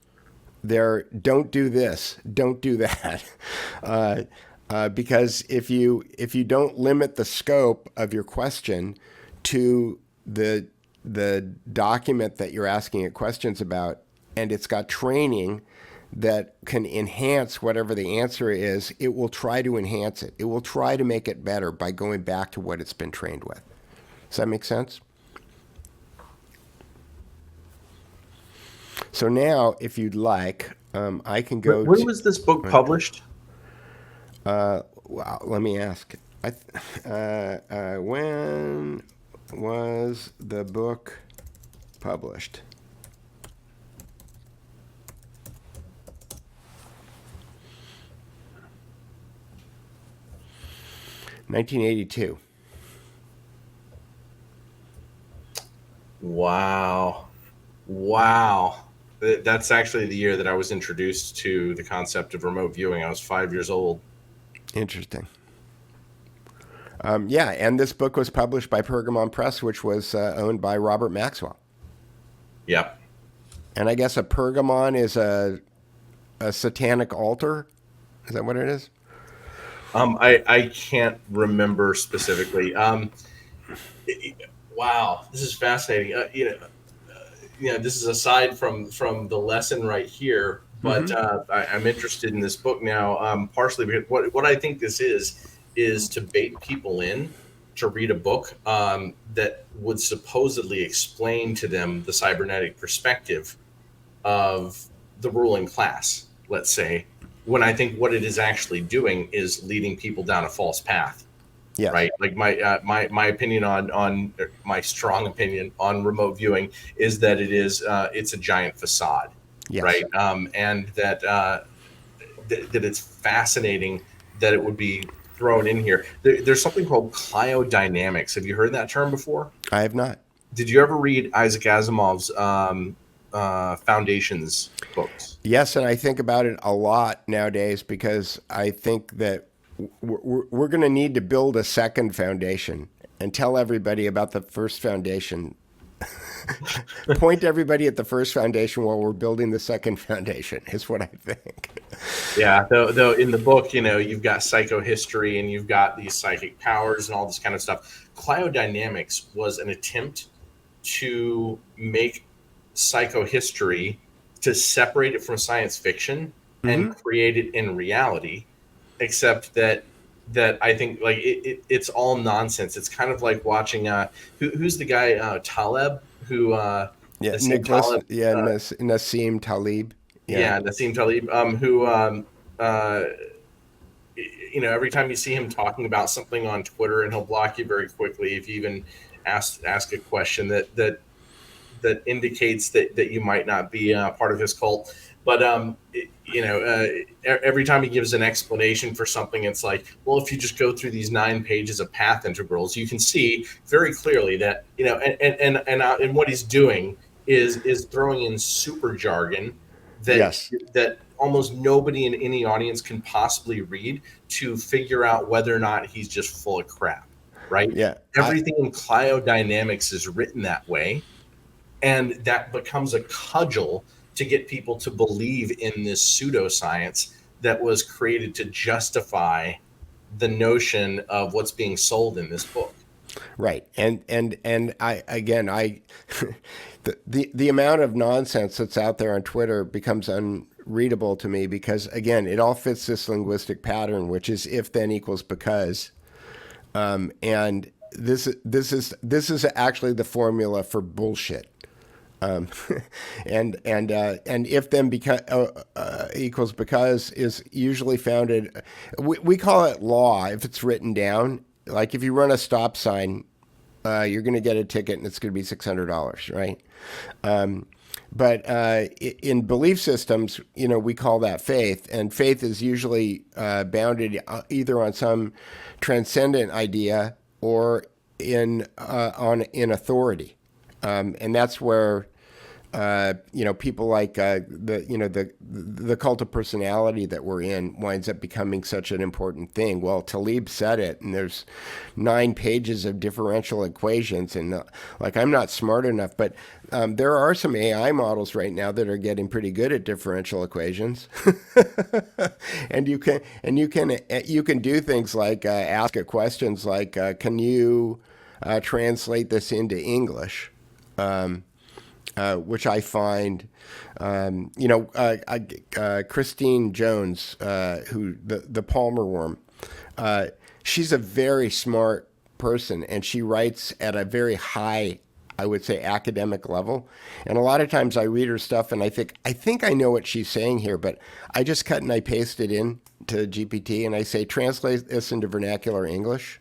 They're don't do this, don't do that, because if you don't limit the scope of your question to the document that you're asking it questions about, and it's got training that can enhance whatever the answer is, it will try to enhance it. It will try to make it better by going back to what it's been trained with. Does that make sense? So now, if you'd like, I can go. When was this book published? Well, let me ask. When was the book published? $1982. Wow. That's actually the year that I was introduced to the concept of remote viewing. I was 5 years old. Interesting. Yeah, and this book was published by Pergamon Press, which was owned by Robert Maxwell. Yep. And I guess a Pergamon is a satanic altar. Is that what it is? I can't remember specifically. Wow, this is fascinating. This is aside from the lesson right here, but I'm interested in this book now, partially because what I think this is to bait people in to read a book that would supposedly explain to them the cybernetic perspective of the ruling class, let's say, when I think what it is actually doing is leading people down a false path. Yes. Right. Like my opinion on my strong opinion on remote viewing is that it's a giant facade. Yes. Right. And that it's fascinating that it would be thrown in here. There's something called cryodynamics. Have you heard that term before? I have not. Did you ever read Isaac Asimov's Foundations books? Yes, and I think about it a lot nowadays because I think that we're going to need to build a second foundation and tell everybody about the first foundation. Point everybody at the first foundation while we're building the second foundation is what I think. Yeah, though in the book, you've got psychohistory and you've got these psychic powers and all this kind of stuff. Cryodynamics was an attempt to make psychohistory, to separate it from science fiction and create it in reality, except that I think like it's all nonsense. It's kind of like watching who's the guy Taleb who Nassim Taleb. Nassim Taleb who every time you see him talking about something on Twitter, and he'll block you very quickly if you even ask a question that indicates that you might not be part of his cult. But every time he gives an explanation for something, it's like, well, if you just go through these 9 pages of path integrals, you can see very clearly that and what he's doing is throwing in super jargon that almost nobody in any audience can possibly read to figure out whether or not he's just full of crap, right? Yeah. Everything in cryodynamics is written that way, and that becomes a cudgel to get people to believe in this pseudoscience that was created to justify the notion of what's being sold in this book. Right. And I the amount of nonsense that's out there on Twitter becomes unreadable to me because, again, it all fits this linguistic pattern, which is if then equals because. And this is actually the formula for bullshit. And if then equals because is usually founded, we call it law if it's written down. Like if you run a stop sign, you're going to get a ticket and it's going to be $600, right? But in belief systems, we call that faith, and faith is usually bounded either on some transcendent idea or in authority. And that's where people like the cult of personality that we're in winds up becoming such an important thing. Well, Taleb said it, and there's 9 pages of differential equations, and I'm not smart enough, but there are some AI models right now that are getting pretty good at differential equations, and you can do things like ask questions like, can you translate this into English? Which I find, Christine Jones, who the Palmer worm, she's a very smart person, and she writes at a very high I would say, academic level. And a lot of times I read her stuff and I think I know what she's saying here, but I just cut and I paste it in to GPT and I say, translate this into vernacular English.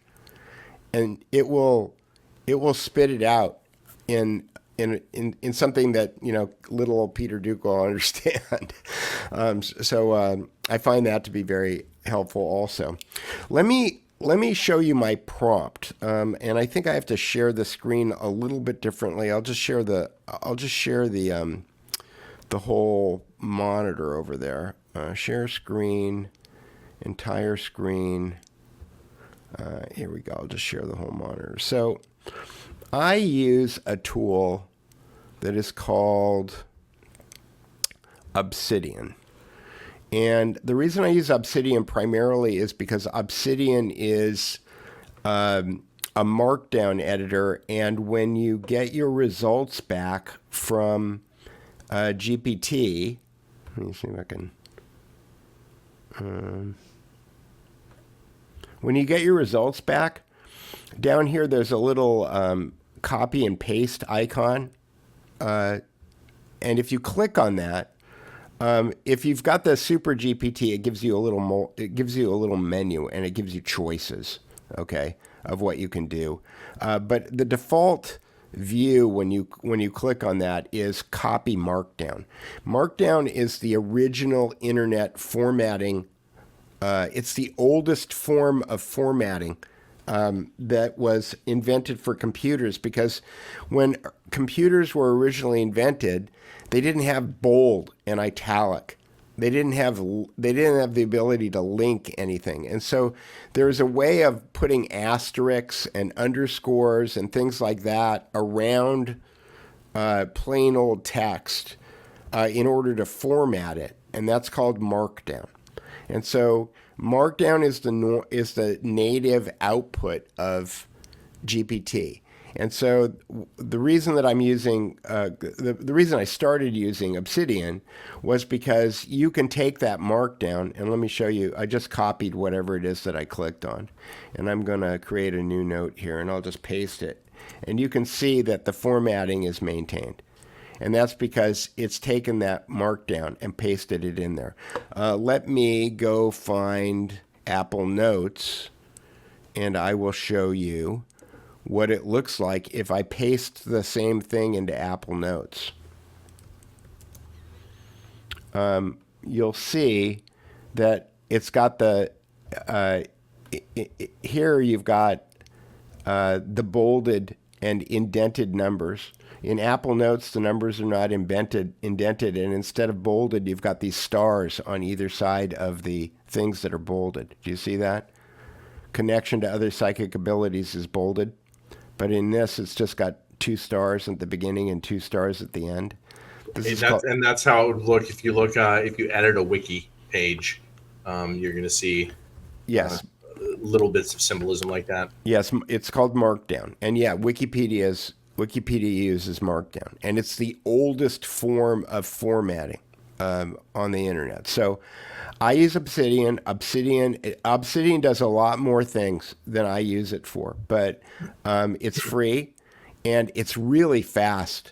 And it will spit it out in something that, little old Peter Duke will understand. So I find that to be very helpful also. Let me show you my prompt, and I think I have to share the screen a little bit differently. I'll just share the whole monitor over there. Share screen, entire screen. Here we go. I'll just share the whole monitor. So I use a tool that is called Obsidian. And the reason I use Obsidian primarily is because Obsidian is a markdown editor. And when you get your results back from GPT, let me see if I can. When you get your results back, down here there's a little copy and paste icon. And if you click on that, if you've got the Super GPT, it gives you a little menu and it gives you choices, okay, of what you can do. But the default view when you click on that is copy markdown. Markdown is the original internet formatting. It's the oldest form of formatting that was invented for computers, because when computers were originally invented, they didn't have bold and italic. They didn't have the ability to link anything. And so there's a way of putting asterisks and underscores and things like that around plain old text in order to format it. And that's called Markdown. And so Markdown is the native output of GPT. And so the reason that I'm using, the reason I started using Obsidian was because you can take that markdown, and let me show you, I just copied whatever it is that I clicked on. And I'm going to create a new note here, and I'll just paste it. And you can see that the formatting is maintained. And that's because it's taken that markdown and pasted it in there. Let me go find Apple Notes, and I will show you what it looks like if I paste the same thing into Apple Notes. You'll see that it's got the, here you've got the bolded and indented numbers. In Apple Notes, the numbers are not indented, and instead of bolded, you've got these stars on either side of the things that are bolded. Do you see that? Connection to other psychic abilities is bolded. But in this, it's just got 2 stars at the beginning and 2 stars at the end. And that's how it would look if you edit a wiki page. You're going to see little bits of symbolism like that. Yes, it's called Markdown. And yeah, Wikipedia uses Markdown. And it's the oldest form of formatting on the internet. So I use Obsidian. Obsidian does a lot more things than I use it for, but it's free and it's really fast.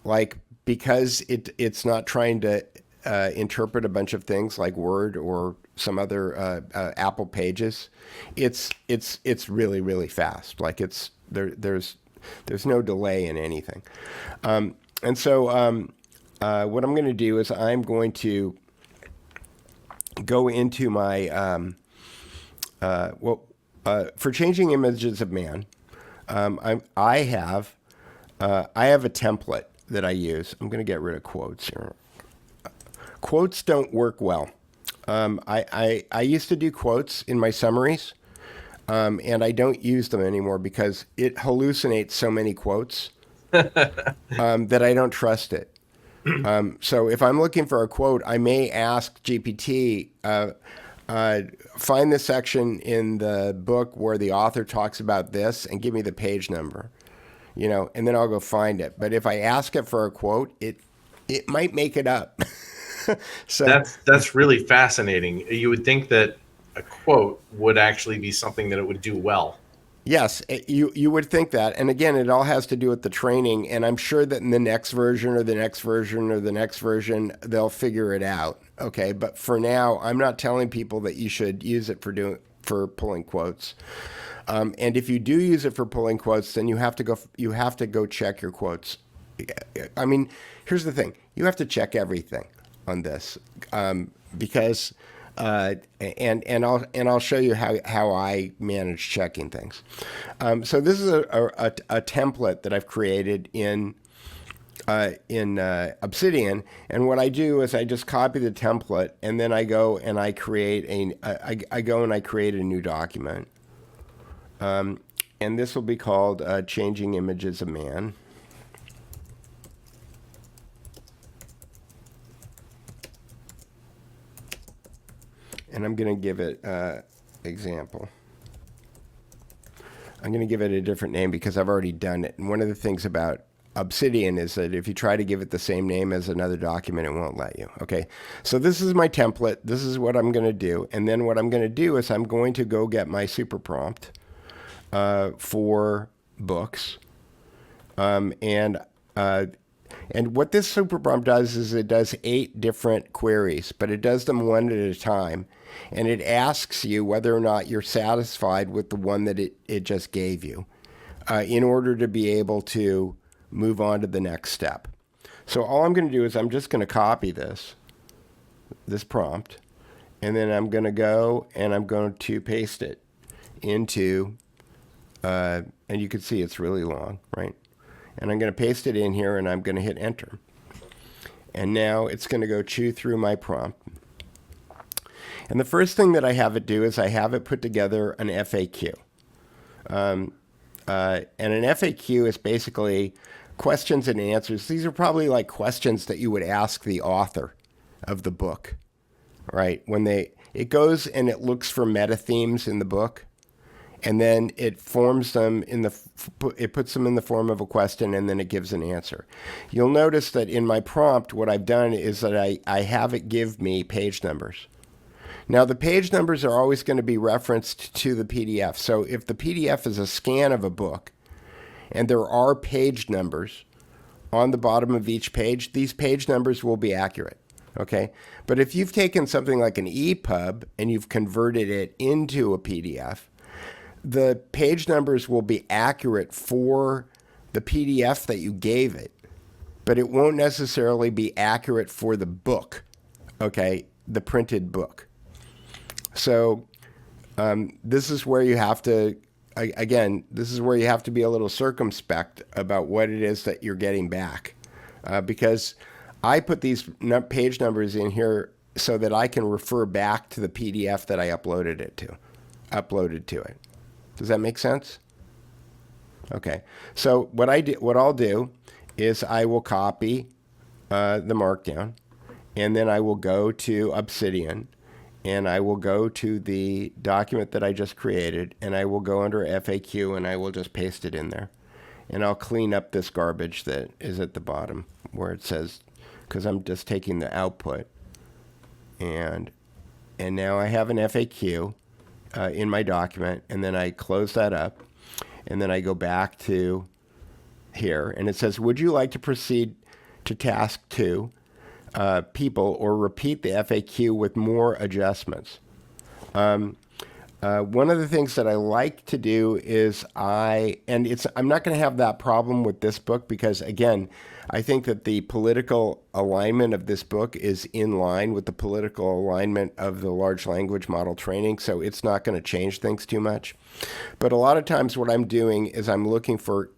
Like, because it's not trying to interpret a bunch of things like Word or some other Apple Pages. It's really, really fast. Like, there's no delay in anything. And so what I'm going to do is I'm going to go into my for changing images of man. I have a template that I use. I'm going to get rid of quotes here. Quotes don't work well. I used to do quotes in my summaries, and I don't use them anymore because it hallucinates so many quotes that I don't trust it. So if I'm looking for a quote, I may ask GPT, find the section in the book where the author talks about this and give me the page number, and then I'll go find it. But if I ask it for a quote, it might make it up. So that's really fascinating. You would think that a quote would actually be something that it would do well. Yes, you would think that. And again, it all has to do with the training. And I'm sure that in the next version or the next version or the next version, they'll figure it out. Okay. But for now, I'm not telling people that you should use it for pulling quotes. And if you do use it for pulling quotes, then you have to go check your quotes. I mean, here's the thing. You have to check everything on this, because and I'll show you how I manage checking things. So this is a template that I've created in Obsidian, and what I do is I just copy the template, and then I go and I create a new document, and this will be called Changing Images of Man. And I'm going to give it example. I'm going to give it a different name because I've already done it. And one of the things about Obsidian is that if you try to give it the same name as another document, it won't let you. Okay, so this is my template. This is what I'm going to do. And then what I'm going to do is I'm going to go get my SuperPrompt for books. And what this SuperPrompt does is it does 8 different queries, but it does them one at a time. And it asks you whether or not you're satisfied with the one that it just gave you in order to be able to move on to the next step. So all I'm going to do is I'm just going to copy this prompt, and then I'm going to go and I'm going to paste it into, and you can see it's really long, right? And I'm going to paste it in here, and I'm going to hit enter. And now it's going to go chew through my prompt. And the first thing that I have it do is I have it put together an FAQ. And an FAQ is basically questions and answers. These are probably like questions that you would ask the author of the book, right? It goes and it looks for meta themes in the book, and then it forms them it puts them in the form of a question, and then it gives an answer. You'll notice that in my prompt, what I've done is that I have it give me page numbers. Now, the page numbers are always going to be referenced to the PDF. So if the PDF is a scan of a book and there are page numbers on the bottom of each page, these page numbers will be accurate. Okay? But if you've taken something like an EPUB and you've converted it into a PDF, the page numbers will be accurate for the PDF that you gave it, but it won't necessarily be accurate for the book, okay, the printed book. So this is where you have to, this is where you have to be a little circumspect about what it is that you're getting back, because I put these page numbers in here so that I can refer back to the PDF that I uploaded to it. Does that make sense? Okay. So what I'll do is I will copy the markdown, and then I will go to Obsidian, and I will go to the document that I just created, and I will go under FAQ, and I will just paste it in there. And I'll clean up this garbage that is at the bottom where it says, because I'm just taking the output. And now I have an FAQ in my document, and then I close that up, and then I go back to here, and it says, would you like to proceed to task 2? People, or repeat the FAQ with more adjustments. One of the things that I like to do is I'm not going to have that problem with this book because, again, I think that the political alignment of this book is in line with the political alignment of the large language model training, so it's not going to change things too much. But a lot of times what I'm doing is I'm looking for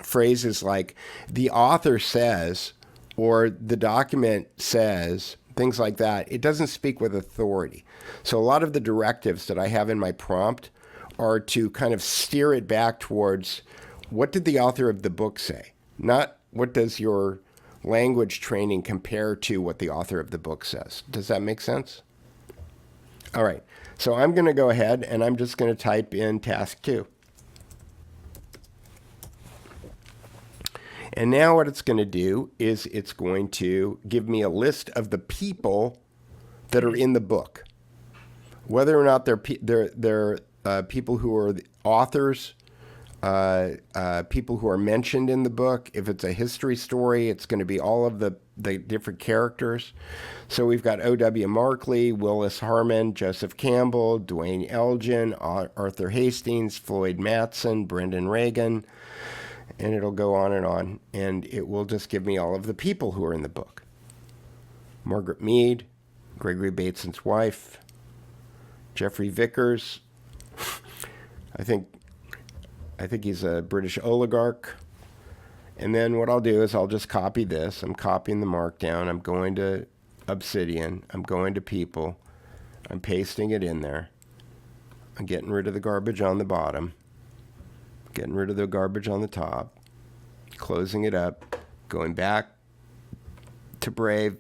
phrases like the author says, or the document says, things like that. It doesn't speak with authority. So a lot of the directives that I have in my prompt are to kind of steer it back towards what did the author of the book say, not what does your language training compare to what the author of the book says. Does that make sense? All right. So I'm going to go ahead and I'm just going to type in task 2. And now what it's going to do is it's going to give me a list of the people that are in the book, whether or not they're people who are the authors, people who are mentioned in the book. If it's a history story, it's going to be all of the different characters. So we've got O.W. Markley, Willis Harman, Joseph Campbell, Dwayne Elgin, Arthur Hastings, Floyd Matson, Brendan Reagan, and it'll go on, and it will just give me all of the people who are in the book. Margaret Mead, Gregory Bateson's wife, Jeffrey Vickers. I think he's a British oligarch. And then what I'll do is I'll just copy this. I'm copying the markdown. I'm going to Obsidian. I'm going to people. I'm pasting it in there. I'm getting rid of the garbage on the bottom. Getting rid of the garbage on the top. Closing it up. Going back to Brave.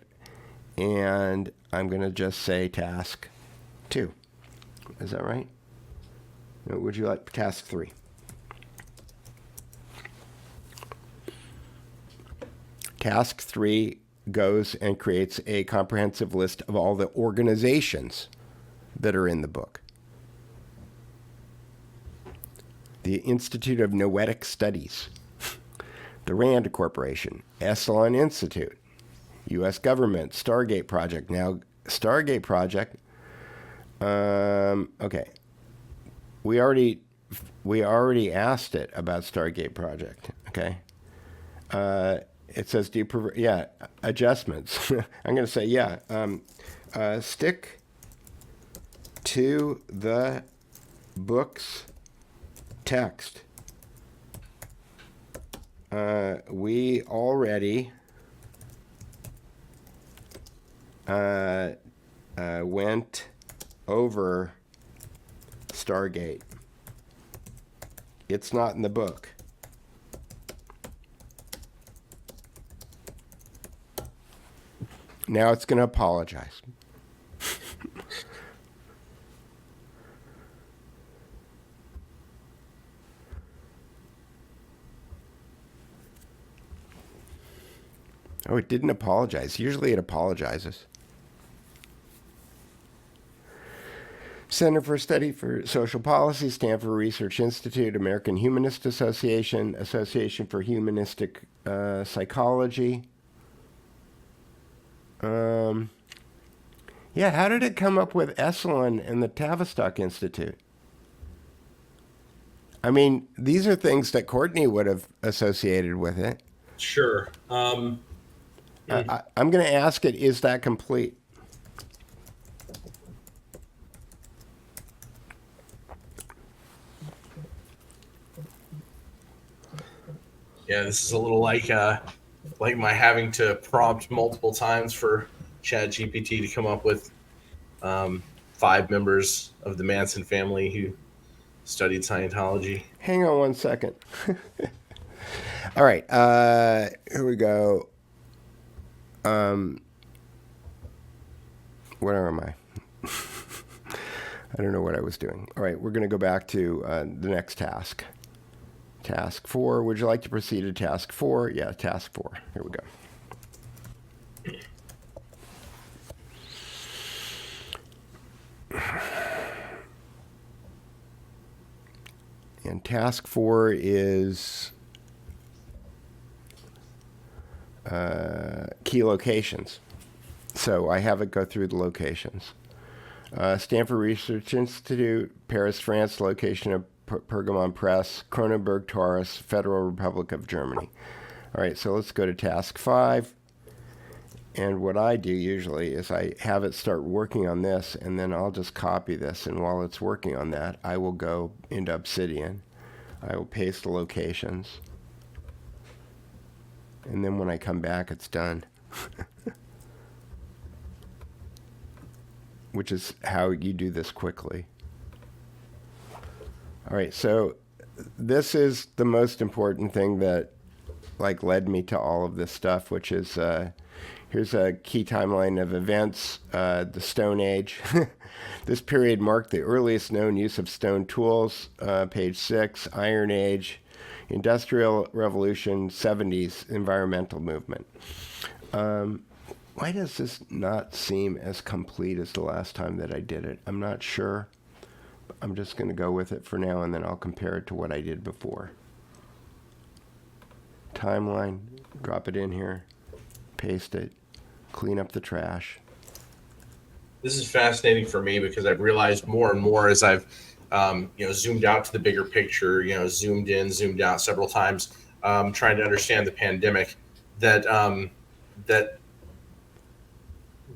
And I'm going to just say task 2. Is that right? No, would you like task 3? Task 3 goes and creates a comprehensive list of all the organizations that are in the book. The Institute of Noetic Studies, the RAND Corporation, Esalen Institute, U.S. Government, Stargate Project. Now, Stargate Project, okay. We already asked it about Stargate Project, okay? It says, do you prefer, yeah, adjustments. I'm going to say, yeah, stick to the book's text. We already went over Stargate. It's not in the book. Now it's going to apologize. Oh, it didn't apologize. Usually it apologizes. Center for Study for Social Policy, Stanford Research Institute, American Humanist Association, Association for Humanistic Psychology. Yeah, how did it come up with Esalen and the Tavistock Institute? I mean, these are things that Courtney would have associated with it. Sure. I'm going to ask it, is that complete? Yeah, this is a little like my having to prompt multiple times for ChatGPT to come up with 5 members of the Manson family who studied Scientology. Hang on one second. All right, here we go. Where am I? I don't know what I was doing. All right, we're going to go back to the next task. Task 4. Would you like to proceed to task 4? Yeah, task 4. Here we go. And task 4 is key locations. So I have it go through the locations. Stanford Research Institute, Paris, France, location of Pergamon Press, Kronenberg, Taurus, Federal Republic of Germany. All right, so let's go to task 5. And what I do usually is I have it start working on this, and then I'll just copy this. And while it's working on that, I will go into Obsidian. I will paste the locations. And then when I come back, it's done. Which is how you do this quickly. All right, so this is the most important thing that led me to all of this stuff, which is here's a key timeline of events, the Stone Age. This period marked the earliest known use of stone tools, page 6, Iron Age, Industrial Revolution, 70s, environmental movement. Why does this not seem as complete as the last time that I did it? I'm not sure. I'm just going to go with it for now, and then I'll compare it to what I did before. Timeline, drop it in here, paste it, clean up the trash. This is fascinating for me because I've realized more and more as I've zoomed out to the bigger picture, zoomed in, zoomed out several times, trying to understand the pandemic, that that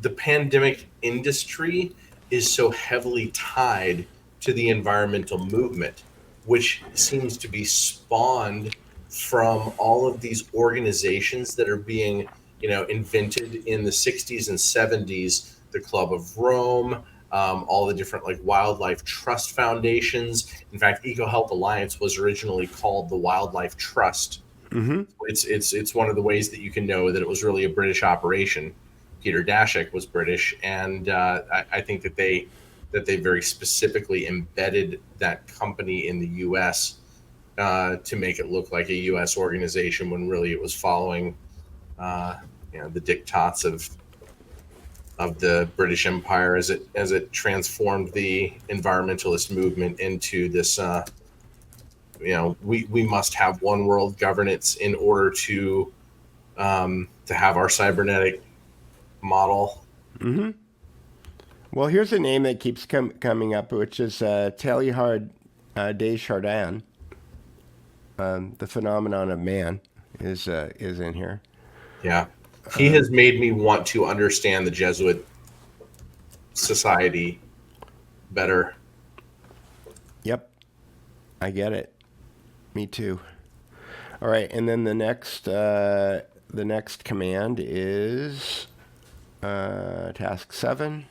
the pandemic industry is so heavily tied to the environmental movement, which seems to be spawned from all of these organizations that are being, invented in the 60s and 70s, the Club of Rome, all the different like wildlife trust foundations. In fact, EcoHealth Alliance was originally called the Wildlife Trust. Mm-hmm. It's one of the ways that you can know that it was really a British operation. Peter Daszak was British, and I think that they very specifically embedded that company in the U.S. To make it look like a U.S. organization when really it was following the diktats of the British Empire as it transformed the environmentalist movement into this. We must have one world governance in order to have our cybernetic model. Mm-hmm. Well, here's a name that keeps coming up, which is Teilhard de Chardin. The phenomenon of man is in here. Yeah, he has made me want to understand the Jesuit society better. Yep, I get it. Me too. All right, and then the next command is task 7.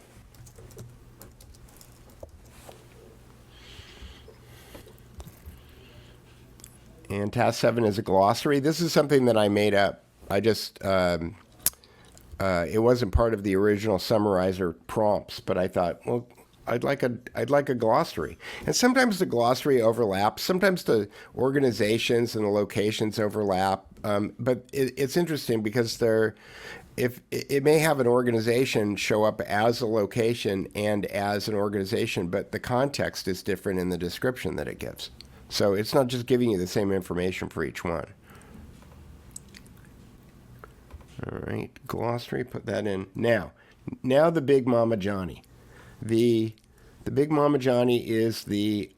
And task 7 is a glossary. This is something that I made up. I just it wasn't part of the original Summarizer prompts, but I thought, well, I'd like a glossary. And sometimes the glossary overlaps. Sometimes the organizations and the locations overlap. But it's interesting because if it may have an organization show up as a location and as an organization, but the context is different in the description that it gives. So it's not just giving you the same information for each one. All right, glossary, put that in. Now the Big Mama Johnny. The Big Mama Johnny is the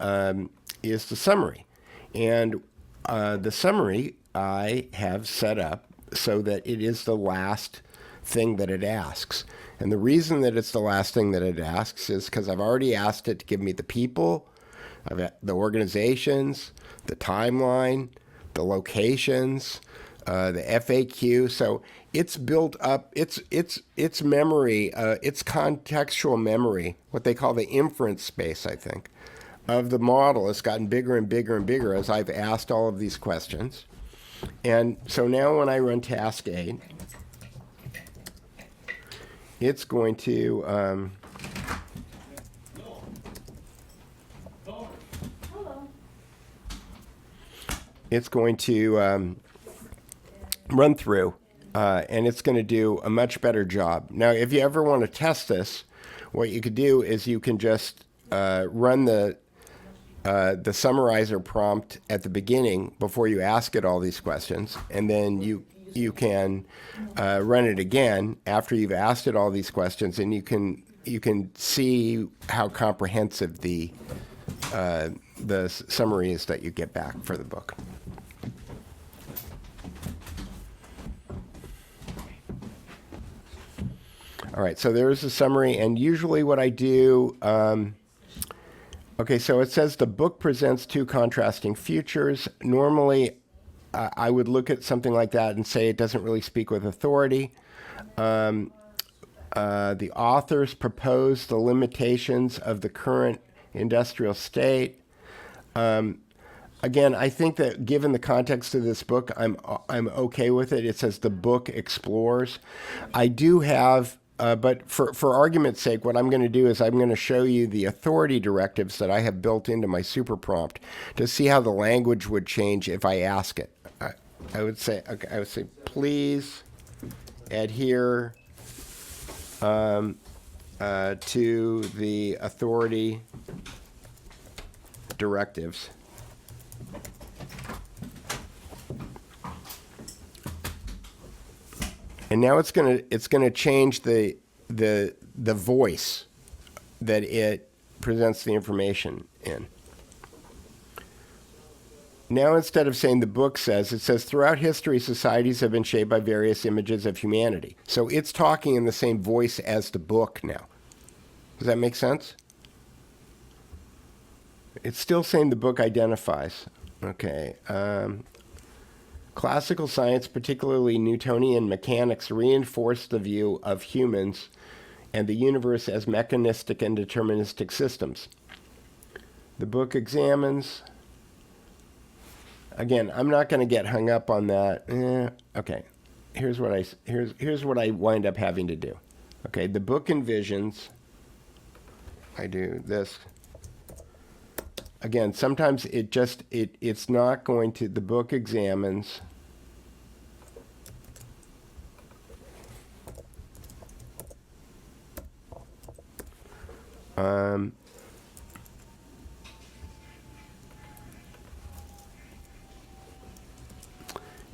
summary, and the summary I have set up so that it is the last thing that it asks. And the reason that it's the last thing that it asks is because I've already asked it to give me the people, the organizations, the timeline, the locations, the FAQ. So it's built up, its memory, its contextual memory, what they call the inference space, I think, of the model has gotten bigger and bigger and bigger as I've asked all of these questions. And so now when I run task 8, it's going to run through, and it's going to do a much better job. Now, if you ever want to test this, what you could do is you can just run the Summarizer prompt at the beginning before you ask it all these questions, and then you can run it again after you've asked it all these questions, and you can see how comprehensive the summary is that you get back for the book. All right, so there's a summary, and usually what I do, okay, so it says the book presents two contrasting futures. Normally, I would look at something like that and say it doesn't really speak with authority. The authors propose the limitations of the current industrial state. Again, I think that given the context of this book, I'm okay with it. It says the book explores. I do have, but for argument's sake, what I'm going to do is I'm going to show you the authority directives that I have built into my SuperPrompt to see how the language would change if I ask it. I would say, please adhere to the authority directives. And now it's gonna change the voice that it presents the information in. Now, instead of saying the book says, it says throughout history, societies have been shaped by various images of humanity. So it's talking in the same voice as the book now. Does that make sense? It's still saying the book identifies. Okay. Classical science, particularly Newtonian mechanics, reinforced the view of humans and the universe as mechanistic and deterministic systems. The book examines... Again, I'm not going to get hung up on that. Okay, here's what I wind up having to do. Okay, the book envisions. I do this. Again, sometimes it's not going to. The book examines.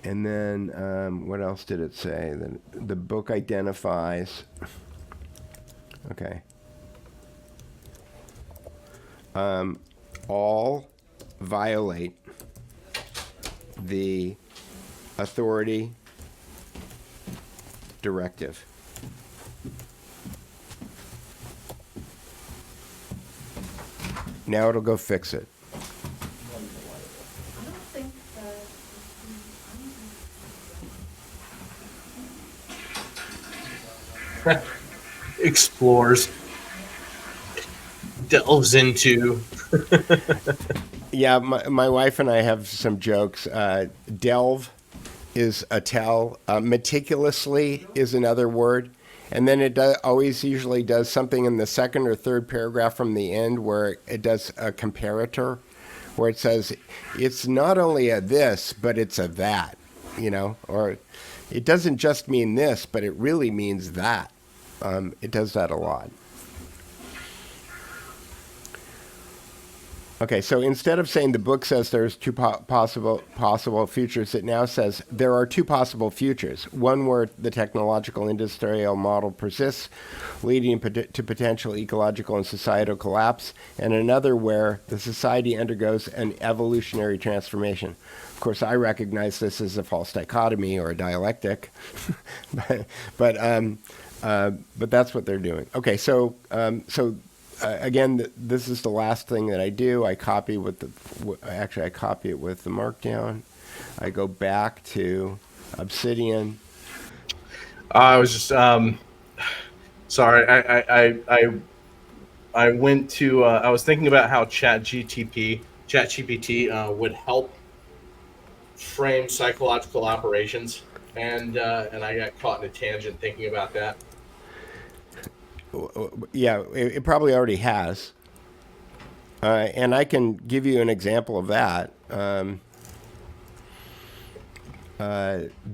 And then what else did it say? The book identifies. Okay. All violate the authority directive. Now it'll go fix it. Explores, delves into. Yeah, my wife and I have some jokes. Delve is a tell. Meticulously is another word. And then it always usually does something in the second or third paragraph from the end where it does a comparator, where it says, it's not only a this, but it's a that, or it doesn't just mean this, but it really means that. It does that a lot. Okay, so instead of saying the book says there's two possible futures, it now says there are two possible futures. One where the technological industrial model persists, leading to potential ecological and societal collapse, and another where the society undergoes an evolutionary transformation. Of course, I recognize this as a false dichotomy or a dialectic, but that's what they're doing. Okay, so again, this is the last thing that I do. I copy I copy it with the Markdown. I go back to Obsidian. I was just sorry. I went to. I was thinking about how ChatGPT would help frame psychological operations, and I got caught in a tangent thinking about that. Yeah, it probably already has. And I can give you an example of that.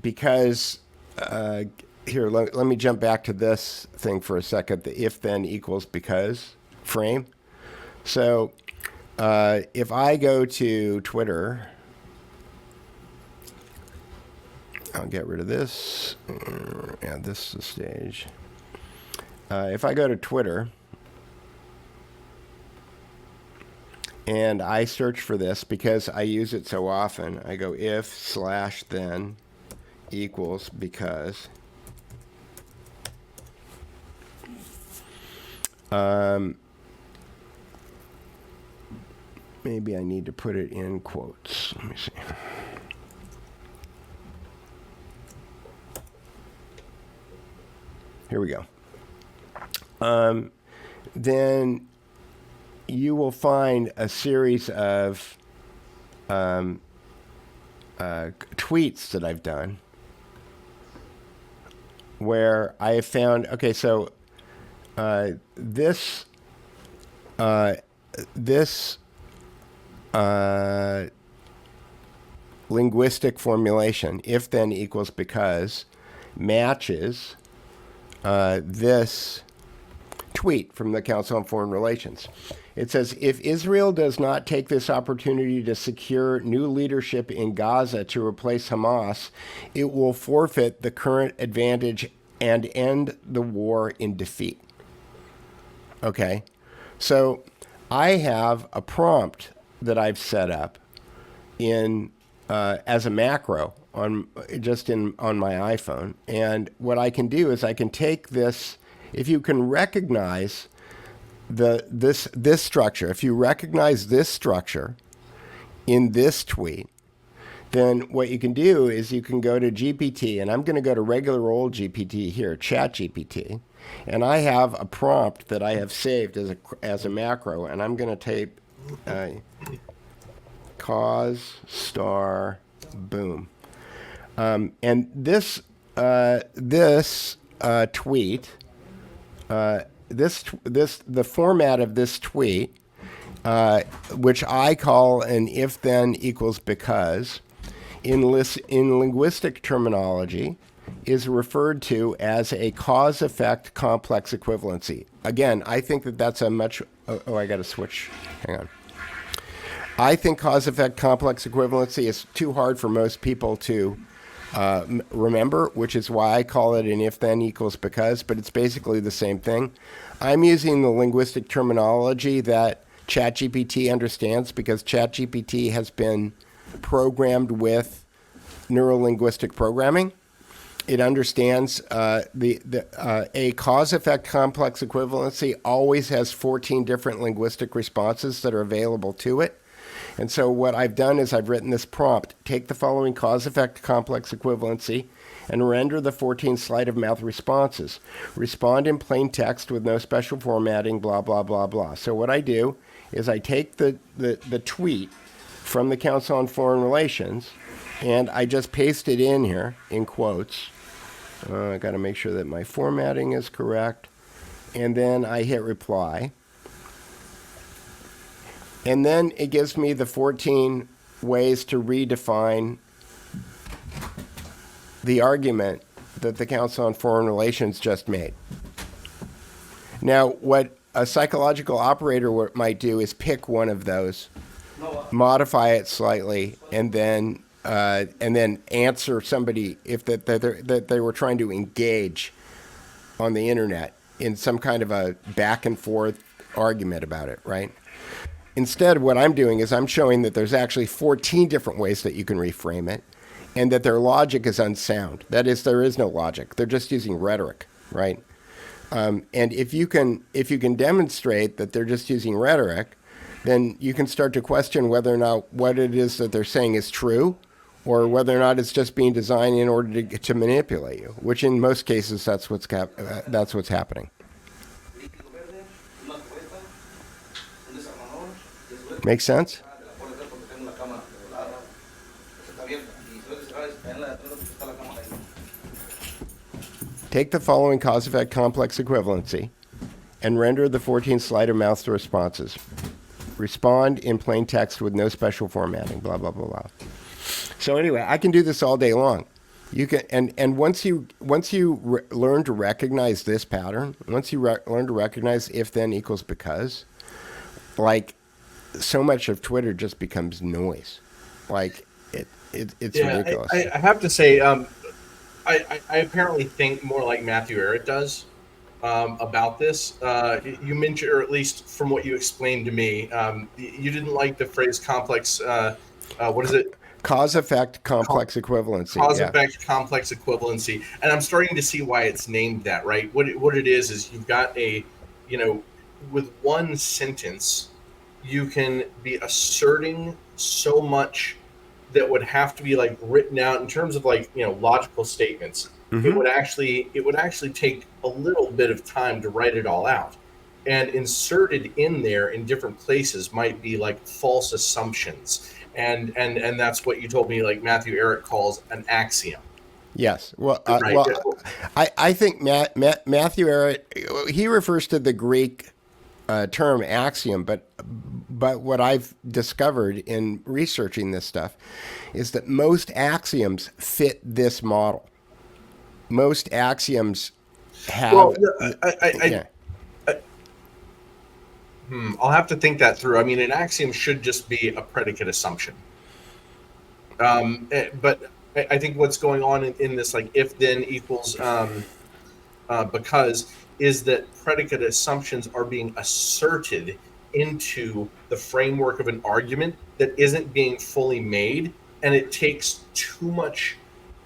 Because, here, let me jump back to this thing for a second, the if then equals because frame. So if I go to Twitter, I'll get rid of this, add this to the stage. If I go to Twitter and I search for this because I use it so often, I go if/then equals because. Maybe I need to put it in quotes. Let me see. Here we go. Then you will find a series of tweets that I've done where I have found, okay, so this linguistic formulation, if then equals because, matches this tweet from the Council on Foreign Relations. It says, if Israel does not take this opportunity to secure new leadership in Gaza to replace Hamas, it will forfeit the current advantage and end the war in defeat. Okay, so I have a prompt that I've set up in as a macro on my iPhone, and what I can do is I can take this. If you can recognize this structure, if you recognize this structure in this tweet, then what you can do is you can go to GPT, and I'm going to go to regular old GPT here, Chat GPT, and I have a prompt that I have saved as a macro, and I'm going to type cause star boom, and this tweet, the format of this tweet, which I call an if then equals because, in linguistic terminology, is referred to as a cause-effect complex equivalency. Again, I think that's a much... Oh, I got to switch. Hang on. I think cause-effect complex equivalency is too hard for most people to remember, which is why I call it an if then equals because, but it's basically the same thing. I'm using the linguistic terminology that ChatGPT understands because ChatGPT has been programmed with neurolinguistic programming. It understands a cause-effect complex equivalency always has 14 different linguistic responses that are available to it. And so what I've done is I've written this prompt: take the following cause-effect complex equivalency and render the 14 sleight-of-mouth responses. Respond in plain text with no special formatting, blah, blah, blah, blah. So what I do is I take the tweet from the Council on Foreign Relations, and I just paste it in here, in quotes. I got to make sure that my formatting is correct. And then I hit reply. And then it gives me the 14 ways to redefine the argument that the Council on Foreign Relations just made. Now, what a psychological operator might do is pick one of those, modify it slightly, and then answer somebody if that they were trying to engage on the internet in some kind of a back and forth argument about it, right? Instead, what I'm doing is I'm showing that there's actually 14 different ways that you can reframe it, and that their logic is unsound. That is, there is no logic. They're just using rhetoric, right? And if you can demonstrate that they're just using rhetoric, then you can start to question whether or not what it is that they're saying is true, or whether or not it's just being designed in order to manipulate you. Which, in most cases, that's what's happening. Make sense? Take the following cause-effect complex equivalency and render the 14 sleight-of-mouth responses. Respond in plain text with no special formatting, blah, blah, blah, blah. So anyway, I can do this all day long. You can, and once you learn to recognize this pattern, once you learn to recognize if then equals because, like, so much of Twitter just becomes noise. Like, it's ridiculous. I have to say, I apparently think more like Matthew Ehret does about this. You mentioned, or at least from what you explained to me, you didn't like the phrase complex. What is it? Cause-effect complex equivalency. Cause-effect complex equivalency. And I'm starting to see why it's named that, right? What it is you've got with one sentence, you can be asserting so much that would have to be like written out in terms of logical statements. Mm-hmm. It would actually take a little bit of time to write it all out, and inserted in there in different places might be like false assumptions, and that's what you told me, like Matthew Ehret calls an axiom. Yes. Well, right. I think Matthew Ehret, he refers to the Greek term axiom, but what I've discovered in researching this stuff is that most axioms fit this model. Most axioms have. Well, I'll have to think that through. I mean, an axiom should just be a predicate assumption. But I think what's going on in this, like, if then equals because, is that predicate assumptions are being asserted into the framework of an argument that isn't being fully made, and it takes too much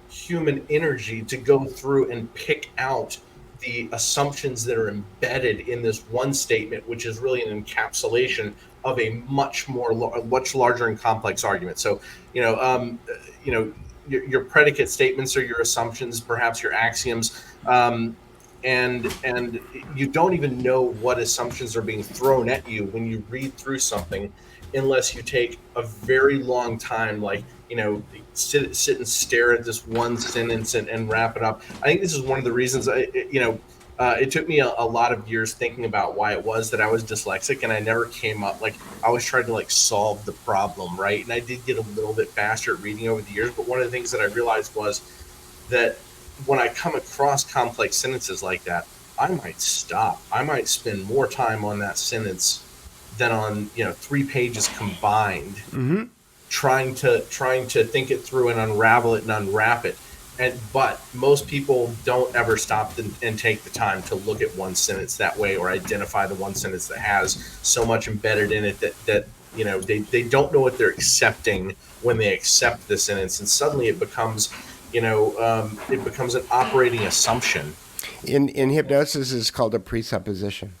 human energy to go through and pick out the assumptions that are embedded in this one statement, which is really an encapsulation of a much larger and complex argument. So, your predicate statements are your assumptions, perhaps your axioms, and you don't even know what assumptions are being thrown at you when you read through something, unless you take a very long time, like, sit and stare at this one sentence and wrap it up. I think this is one of the reasons it took me a lot of years thinking about why it was that I was dyslexic, and I never came up, like, I always tried to, like, solve the problem, right? And I did get a little bit faster at reading over the years, but one of the things that I realized was that when I come across complex sentences like that, I might stop. I might spend more time on that sentence than on 3 pages combined, trying to think it through and unravel it and unwrap it. But most people don't ever stop and take the time to look at one sentence that way, or identify the one sentence that has so much embedded in it that they don't know what they're accepting when they accept the sentence, and suddenly it becomes it becomes an operating assumption. In hypnosis, it's called a presupposition.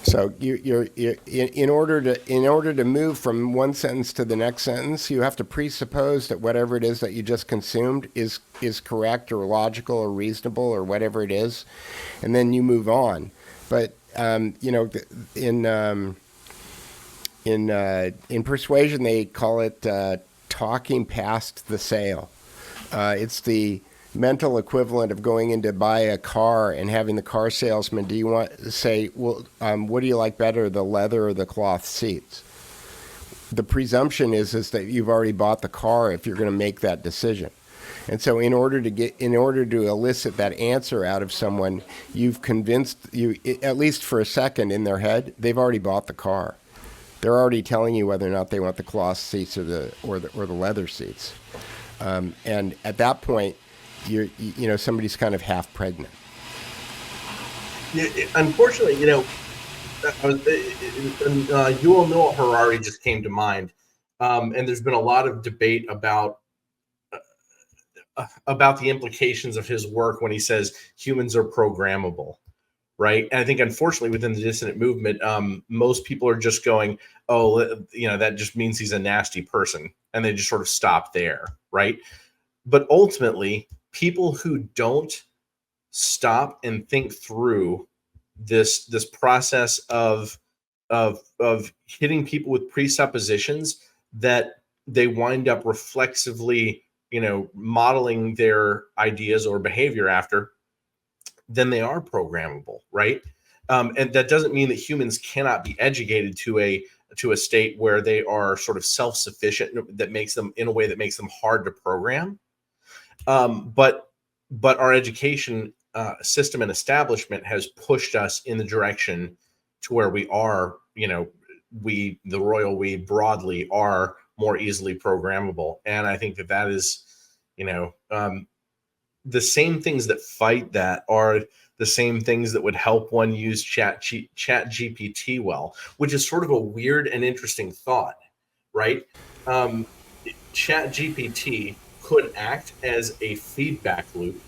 So you're in order to move from one sentence to the next sentence, you have to presuppose that whatever it is that you just consumed is correct or logical or reasonable or whatever it is, and then you move on. But in persuasion, they call it talking past the sale. It's the mental equivalent of going in to buy a car and having the car salesman, do you want to say, well, what do you like better, the leather or the cloth seats? The presumption is that you've already bought the car if you're going to make that decision. And so in order to elicit that answer out of someone, you've convinced you, at least for a second in their head, they've already bought the car. They're already telling you whether or not they want the cloth seats or the leather seats. And at that point, somebody's kind of half pregnant. Yeah, unfortunately, Yuval Noah Harari just came to mind, and there's been a lot of debate about the implications of his work when he says humans are programmable, right? And I think, unfortunately, within the dissident movement, most people are just going, oh, that just means he's a nasty person, and they just sort of stop there, right? But ultimately, people who don't stop and think through this process of hitting people with presuppositions that they wind up reflexively, modeling their ideas or behavior after, then they are programmable, right? And that doesn't mean that humans cannot be educated to a state where they are sort of self-sufficient, that makes them in a way that makes them hard to program. But our education system and establishment has pushed us in the direction to where we are, the royal we broadly are more easily programmable. And I think that is, the same things that fight that are the same things that would help one use Chat GPT well, which is sort of a weird and interesting thought, right? Chat GPT could act as a feedback loop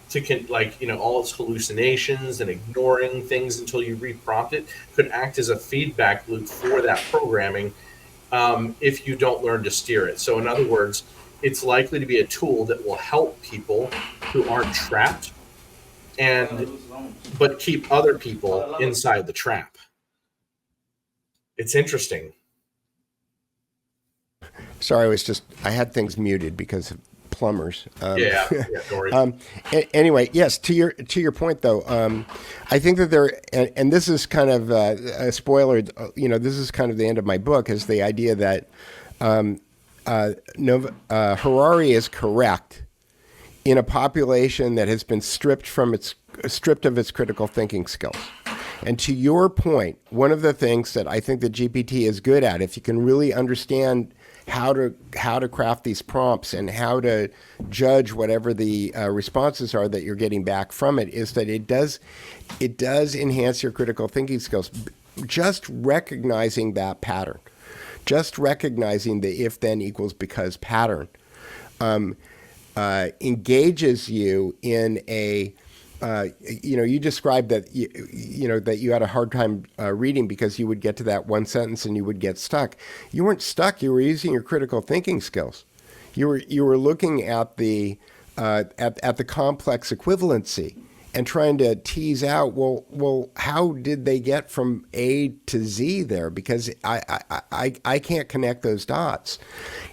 to all its hallucinations and ignoring things until you reprompt it, could act as a feedback loop for that programming if you don't learn to steer it. So in other words, it's likely to be a tool that will help people who aren't trapped but keep other people inside the trap. It's interesting. Sorry, I had things muted because of plumbers. Yeah, Dory. Anyway, yes, to your point though, I think that and this is kind of a spoiler, this is kind of the end of my book, is the idea that Harari is correct in a population that has been stripped of its critical thinking skills. And to your point, one of the things that I think that GPT is good at, if you can really understand how to craft these prompts and how to judge whatever the responses are that you're getting back from it, is that it does enhance your critical thinking skills. Just recognizing that pattern, just recognizing the if then equals because pattern, engages you in a you described that that you had a hard time reading because you would get to that one sentence and you would get stuck. You weren't stuck. You were using your critical thinking skills. You were looking at the at the complex equivalency and trying to tease out, well, how did they get from A to Z there? Because I can't connect those dots.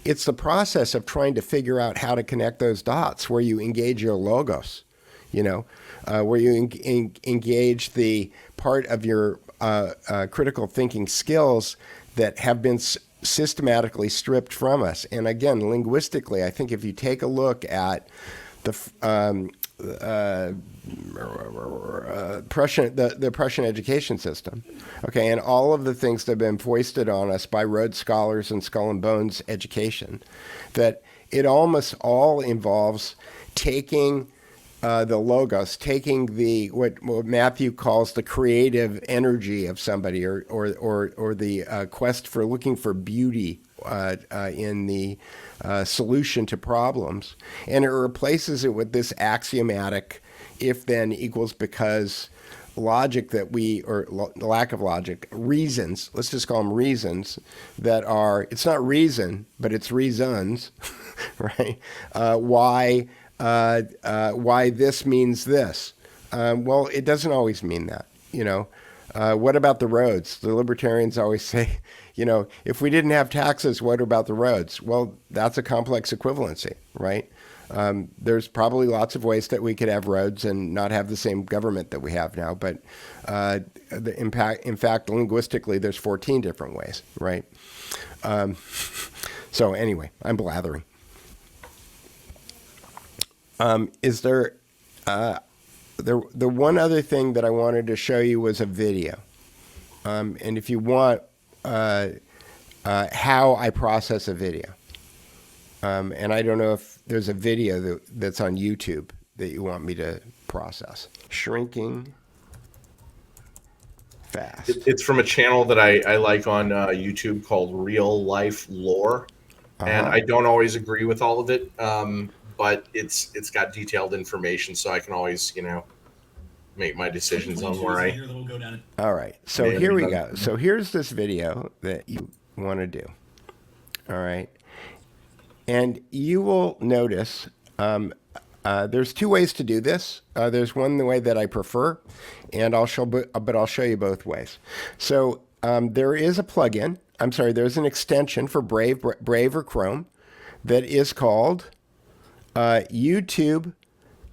It's the process of trying to figure out how to connect those dots where you engage your logos, where you engage the part of your critical thinking skills that have been systematically stripped from us. And again, linguistically, I think if you take a look at the Prussian education system, okay, and all of the things that have been foisted on us by Rhodes Scholars and Skull and Bones education, that it almost all involves taking the logos, taking the what Matthew calls the creative energy of somebody, or the quest for looking for beauty in the solution to problems, and it replaces it with this axiomatic if then equals because logic that or lack of logic, reasons, let's just call them reasons, that are, it's not reason, but it's reasons, right? Why this means this. Well, it doesn't always mean that, What about the roads? The libertarians always say, if we didn't have taxes, what about the roads? Well, that's a complex equivalency, right? There's probably lots of ways that we could have roads and not have the same government that we have now. But in fact, linguistically, there's 14 different ways, right? So anyway, I'm blathering. Is there the one other thing that I wanted to show you was a video. And if you want how I process a video. And I don't know if there's a video that's on YouTube that you want me to process. Shrinking fast. It's from a channel that I like on YouTube called Real Life Lore. And I don't always agree with all of it, but it's got detailed information, so I can always, make my decisions on where I... All right. So here we go. So here's this video that you want to do. All right. And you will notice there's two ways to do this. There's one way that I prefer, and I'll show you both ways. So there is a plugin. There's an extension for Brave or Chrome that is called YouTube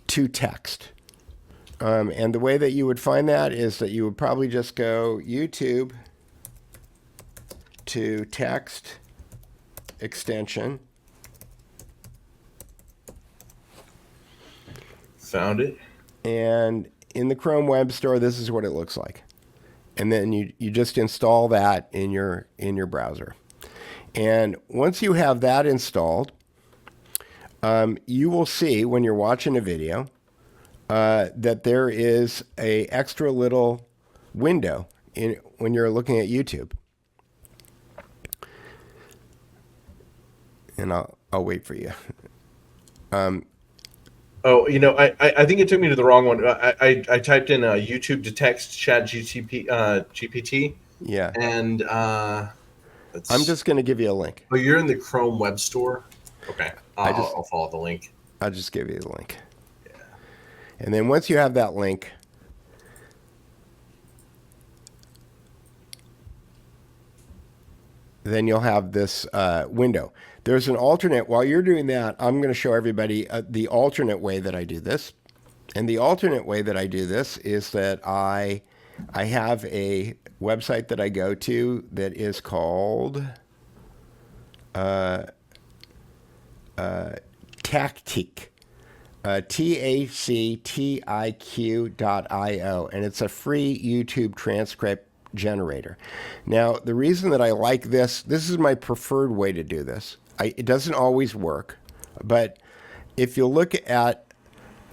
to Text. And the way that you would find that is that you would probably just go YouTube to Text extension. Found it. And in the Chrome Web Store, this is what it looks like. And then you just install that in your browser. And once you have that installed, you will see when you're watching a video that there is a extra little window when you're looking at YouTube. And I'll wait for you. I think it took me to the wrong one. I typed in YouTube to text chat GPT. Yeah. And I'm just going to give you a link. Oh, you're in the Chrome Web Store? Okay. I'll follow the link. I'll just give you the link. Yeah. And then once you have that link, then you'll have this window. There's an alternate. While you're doing that, I'm going to show everybody the alternate way that I do this. And the alternate way that I do this is that I have a website that I go to that is called Tactic. TACTIQ.io, and it's a free YouTube transcript generator. Now, the reason that I like this is my preferred way to do this. It doesn't always work, but if you look at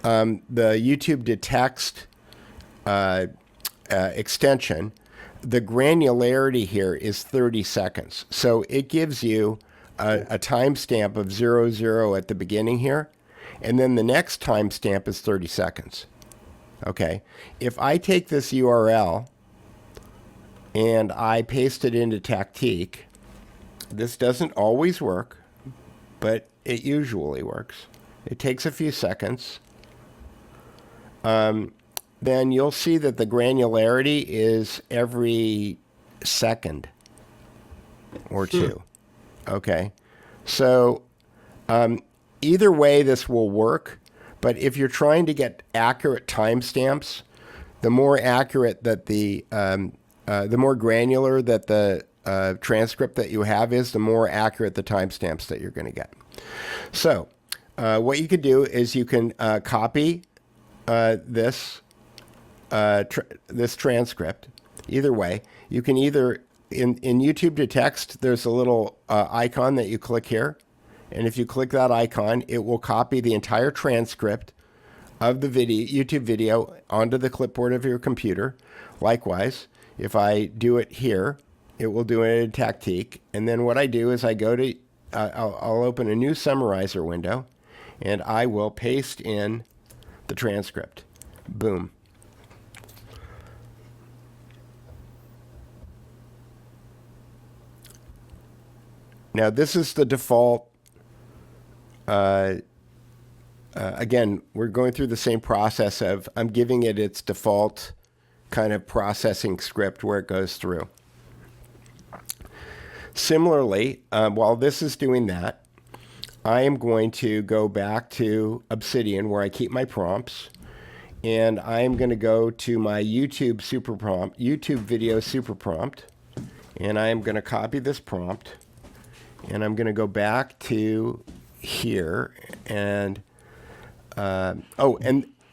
the YouTube to text extension, the granularity here is 30 seconds. So it gives you a timestamp of 00 at the beginning here, and then the next timestamp is 30 seconds. Okay, if I take this URL and I paste it into Tactique, this doesn't always work, but it usually works. It takes a few seconds. Then you'll see that the granularity is every second or two. Okay, so either way this will work, but if you're trying to get accurate timestamps, the more accurate that the more granular that the transcript that you have is, the more accurate the timestamps that you're going to get. So what you could do is you can copy this transcript. Either way, you can either in YouTube to text, there's a little icon that you click here, and if you click that icon, it will copy the entire transcript of the YouTube video onto the clipboard of your computer. Likewise, if I do it here, it will do it in Tactique, and then what I do is I go to I'll open a new Summarizer window, and I will paste in the transcript. Boom. Now this is the default. Again, we're going through the same process of I'm giving it its default kind of processing script where it goes through. Similarly, while this is doing that, I am going to go back to Obsidian where I keep my prompts, and I am going to go to my YouTube video SuperPrompt, and I am going to copy this prompt, and I'm going to go back to here, and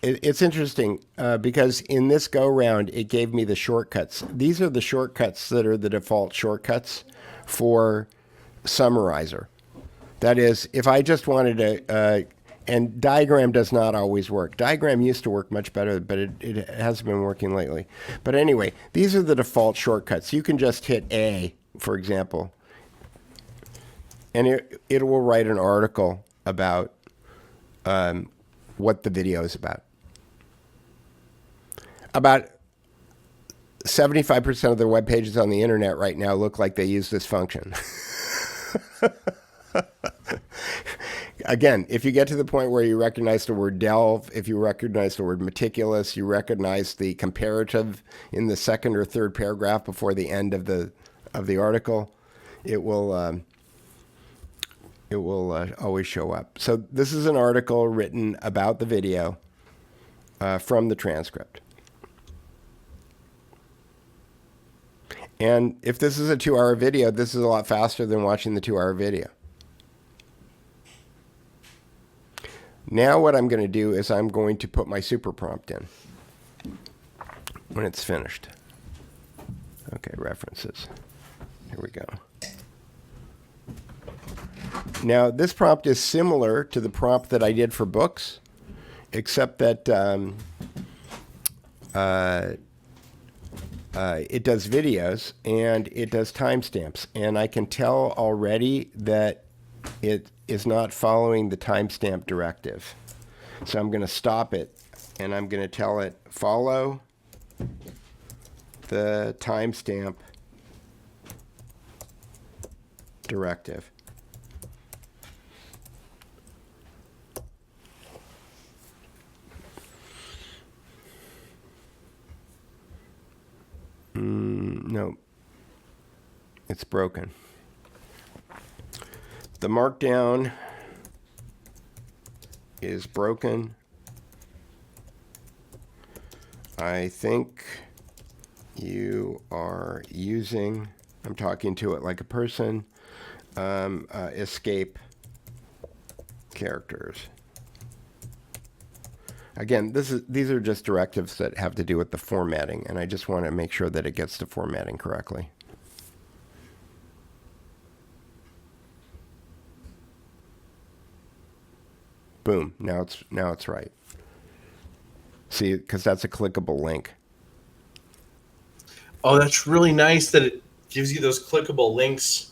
it's interesting because in this go round it gave me the shortcuts. These are the shortcuts that are the default shortcuts for Summarizer. That is, if I just wanted to, and diagram does not always work. Diagram used to work much better, but it hasn't been working lately. But anyway, these are the default shortcuts. You can just hit A, for example, and it will write an article about what the video is about. About 75% of the web pages on the internet right now look like they use this function. Again, if you get to the point where you recognize the word delve, if you recognize the word meticulous, you recognize the comparative in the second or third paragraph before the end of the article, it will always show up. So this is an article written about the video from the transcript. And if this is a 2-hour video, this is a lot faster than watching the 2-hour video. Now what I'm going to do is I'm going to put my SuperPrompt in when it's finished. Okay, references. Here we go. Now this prompt is similar to the prompt that I did for books, except that it does videos and it does timestamps, and I can tell already that it is not following the timestamp directive. So I'm going to stop it, and I'm going to tell it follow the timestamp directive. No, it's broken. The markdown is broken. I think you are using, I'm talking to it like a person, escape characters. Again, these are just directives that have to do with the formatting, and I just want to make sure that it gets the formatting correctly. Boom. Now it's right. See, because that's a clickable link. Oh, that's really nice that it gives you those clickable links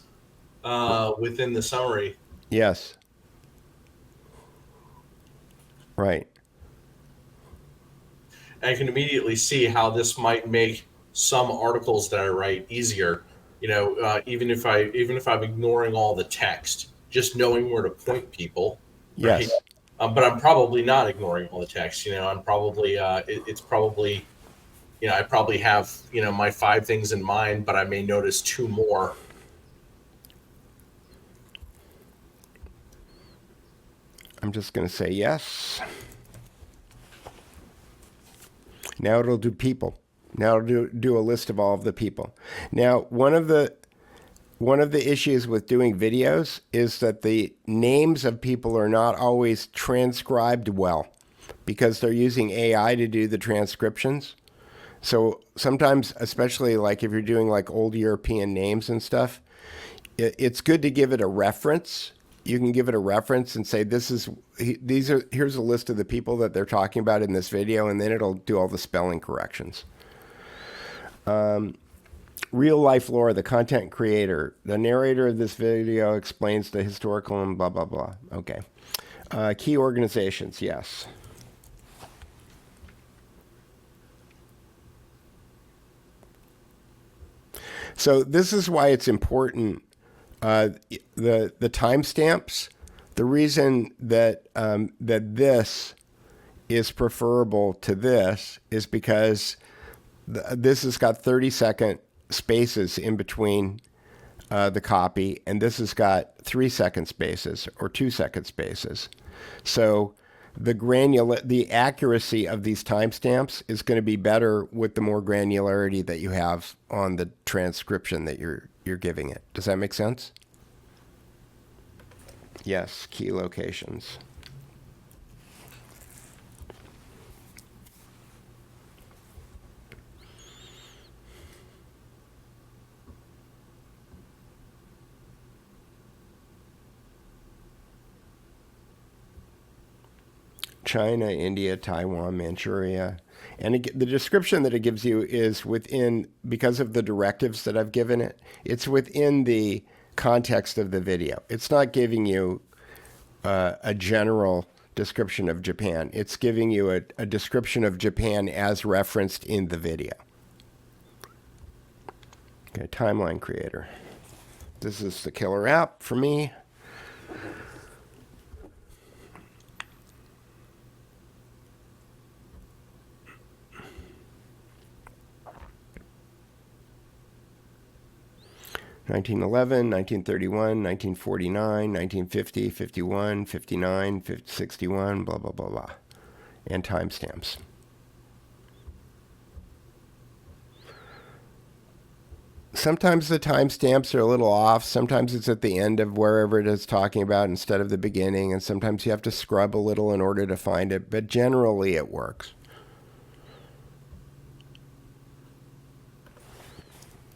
within the summary. Yes. Right. I can immediately see how this might make some articles that I write easier. You know, even if I'm ignoring all the text, just knowing where to point people. Yes. Right? But I'm probably not ignoring all the text. You know, I'm probably it's probably, you know, I probably have, you know, my 5 things in mind, but I may notice 2 more. I'm just going to say yes. Now it'll do people. Now it'll do a list of all of the people. Now, one of the issues with doing videos is that the names of people are not always transcribed well because they're using AI to do the transcriptions. So sometimes, especially like if you're doing like old European names and stuff, it's good to give it a reference. You can give it a reference and say, here's a list of the people that they're talking about in this video, and then it'll do all the spelling corrections. Real life lore, the content creator. The narrator of this video explains the historical and blah, blah, blah. Okay. Key organizations, yes. So this is why it's important. The timestamps, the reason that that this is preferable to this is because this has got 30-second spaces in between the copy, and this has got 3-second spaces or 2-second spaces. So the accuracy of these timestamps is going to be better with the more granularity that you have on the transcription that you're giving it. Does that make sense? Yes, key locations. China, India, Taiwan, Manchuria. And the description that it gives you is within, because of the directives that I've given it, it's within the context of the video. It's not giving you a general description of Japan. It's giving you a description of Japan as referenced in the video. Okay, timeline creator. This is the killer app for me. (1911, 1931, 1949, 1950, 51, 59, 61, blah, blah, blah, blah. And timestamps. Sometimes the timestamps are a little off. Sometimes it's at the end of wherever it is talking about instead of the beginning. And sometimes you have to scrub a little in order to find it. But generally it works.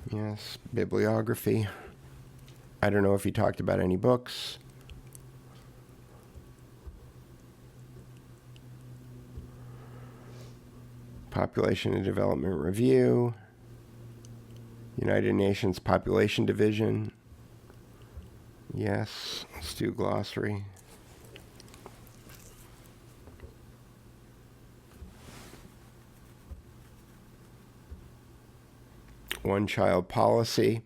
Yes, bibliography. I don't know if he talked about any books. Population and Development Review. United Nations Population Division. Yes, let's do glossary. One-child policy,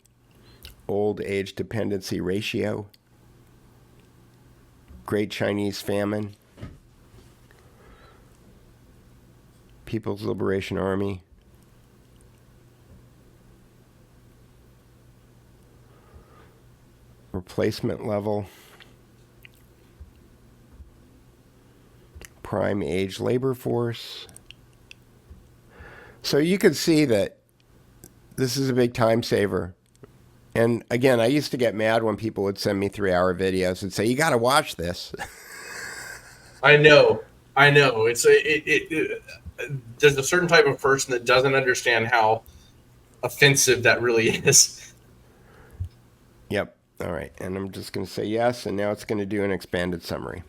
old age dependency ratio, Great Chinese Famine, People's Liberation Army, replacement level, prime age labor force. So you can see that this is a big time saver. And again, I used to get mad when people would send me 3-hour videos and say, you got to watch this. I know. I know there's a certain type of person that doesn't understand how offensive that really is. Yep. All right. And I'm just going to say yes. And now it's going to do an expanded summary.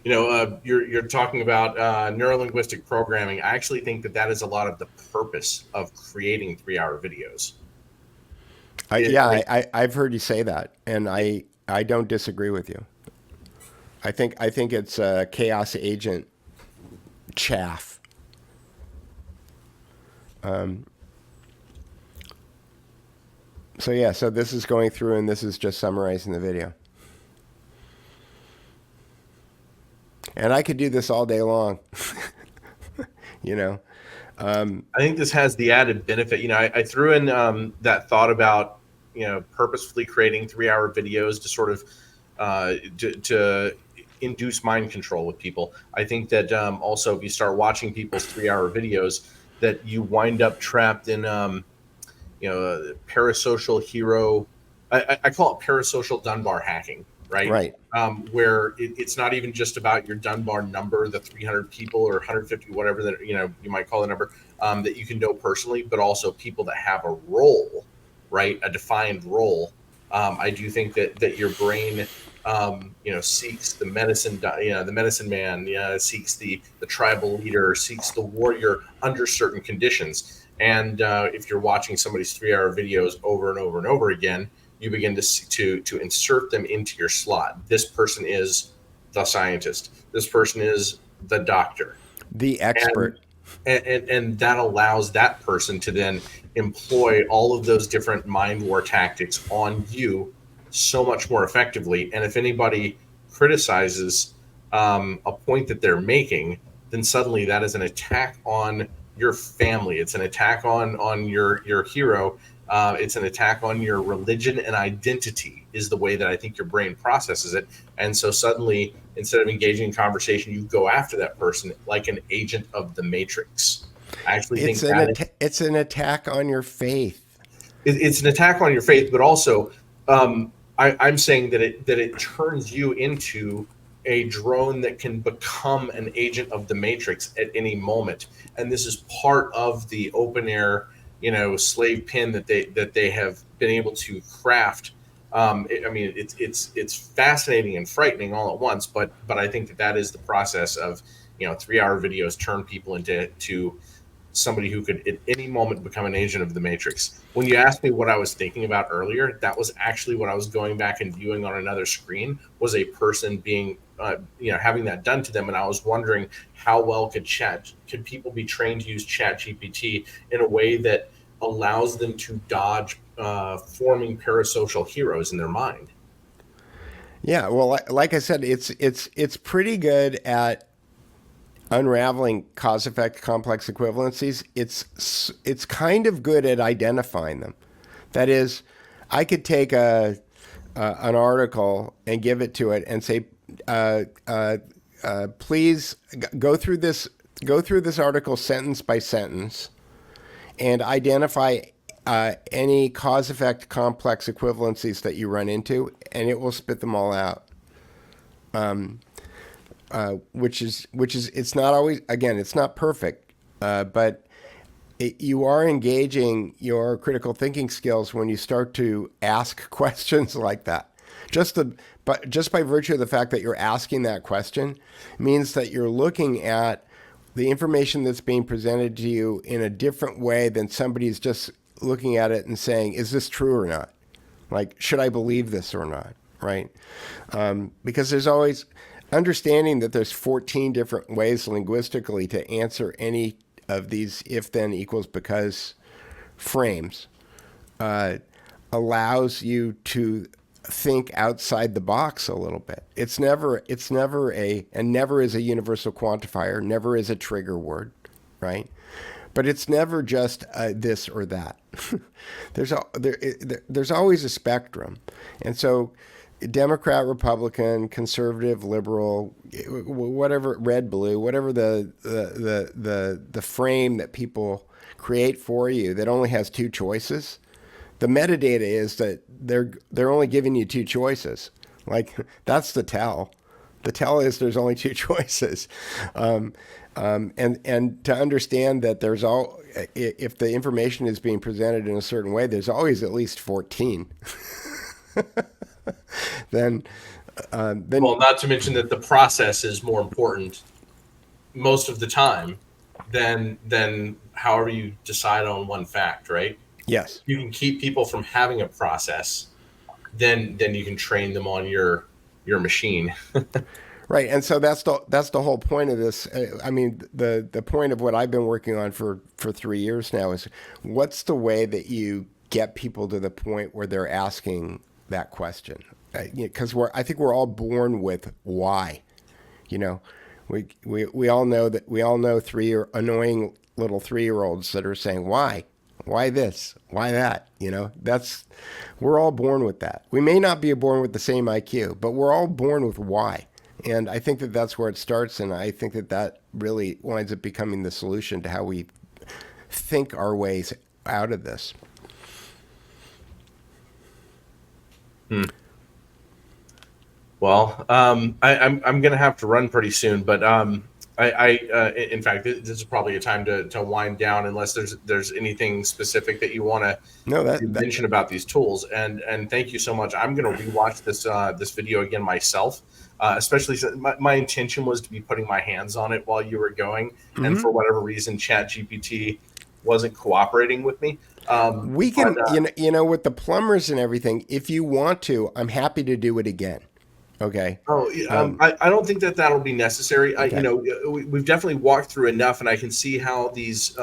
You're talking about neurolinguistic programming. I actually think that is a lot of the purpose of creating 3-hour videos. I've heard you say that, and I don't disagree with you. I think it's chaos agent chaff. So this is going through, and this is just summarizing the video. And I could do this all day long. I think this has the added benefit. I threw in that thought about, purposefully creating 3-hour videos to sort of to induce mind control with people. I think that also if you start watching people's 3-hour videos, that you wind up trapped in, parasocial hero. I call it parasocial Dunbar hacking. Right. Where it's not even just about your Dunbar number, the 300 people or 150, whatever that you might call the number that you can know personally, but also people that have a role, right? A defined role. I do think that your brain, seeks the medicine, the medicine man, seeks the tribal leader, seeks the warrior under certain conditions. And if you're watching somebody's 3-hour videos over and over and over again, you begin to insert them into your slot. This person is the scientist. This person is the doctor, the expert, and that allows that person to then employ all of those different mind war tactics on you so much more effectively. And if anybody criticizes a point that they're making, then suddenly that is an attack on your family. It's an attack on your hero. It's an attack on your religion and identity is the way that I think your brain processes it. And so suddenly, instead of engaging in conversation, you go after that person like an agent of the Matrix. I actually think it's an attack on your faith. It's an attack on your faith, but also I'm saying that it turns you into a drone that can become an agent of the Matrix at any moment. And this is part of the open air slave pin that they have been able to craft. It's fascinating and frightening all at once, but I think that is the process of 3-hour videos turn people into somebody who could at any moment become an agent of the Matrix. When you asked me what I was thinking about earlier, that was actually what I was going back and viewing on another screen, was a person being having that done to them. And I was wondering how well could people be trained to use ChatGPT in a way that allows them to dodge forming parasocial heroes in their mind. Yeah, well, like I said, it's pretty good at unraveling cause-effect complex equivalencies. It's kind of good at identifying them. That is, I could take an article and give it to it and say, please go through this article sentence by sentence and identify any cause-effect complex equivalencies that you run into, and it will spit them all out. Which is it's not always, again, it's not perfect, but you are engaging your critical thinking skills when you start to ask questions like that. But just by virtue of the fact that you're asking that question means that you're looking at the information that's being presented to you in a different way than somebody's just looking at it and saying, is this true or not? Like, should I believe this or not? Right? Because there's always understanding that there's 14 different ways linguistically to answer any of these if, then, equals, because frames allows you to think outside the box a little bit. It's never is a universal quantifier, never is a trigger word, right? But it's never just this or that. There's always a spectrum. And so Democrat, Republican, conservative, liberal, whatever, red, blue, whatever the frame that people create for you that only has two choices, the metadata is that they're only giving you two choices. Like, that's the tell. The tell is there's only two choices. And to understand that there's if the information is being presented in a certain way, there's always at least 14. then Well, not to mention that the process is more important most of the time than however you decide on one fact, right? yes. You can keep people from having a process, then you can train them on your machine. Right, and so that's the whole point of this. I mean, the point of what I've been working on for 3 years now is what's the way that you get people to the point where they're asking that question? Because I think we're all born with why. You know, we all know that we all know annoying little 3-year-olds that are saying why this, why that. You know, we're all born with that. We may not be born with the same IQ, but we're all born with why. And I think that that's where it starts, and I think that really winds up becoming the solution to how we think our ways out of this. Well, I'm going to have to run pretty soon, but in fact, this is probably a time to wind down, unless there's anything specific that you want to mention about these tools. And thank you so much. I'm going to rewatch this video again myself. Especially since my intention was to be putting my hands on it while you were going, and for whatever reason, ChatGPT wasn't cooperating with me. We can, you know, with the plumbers and everything, if you want to, I'm happy to do it again. Okay. I don't think that'll be necessary. Okay. We've definitely walked through enough, and I can see how these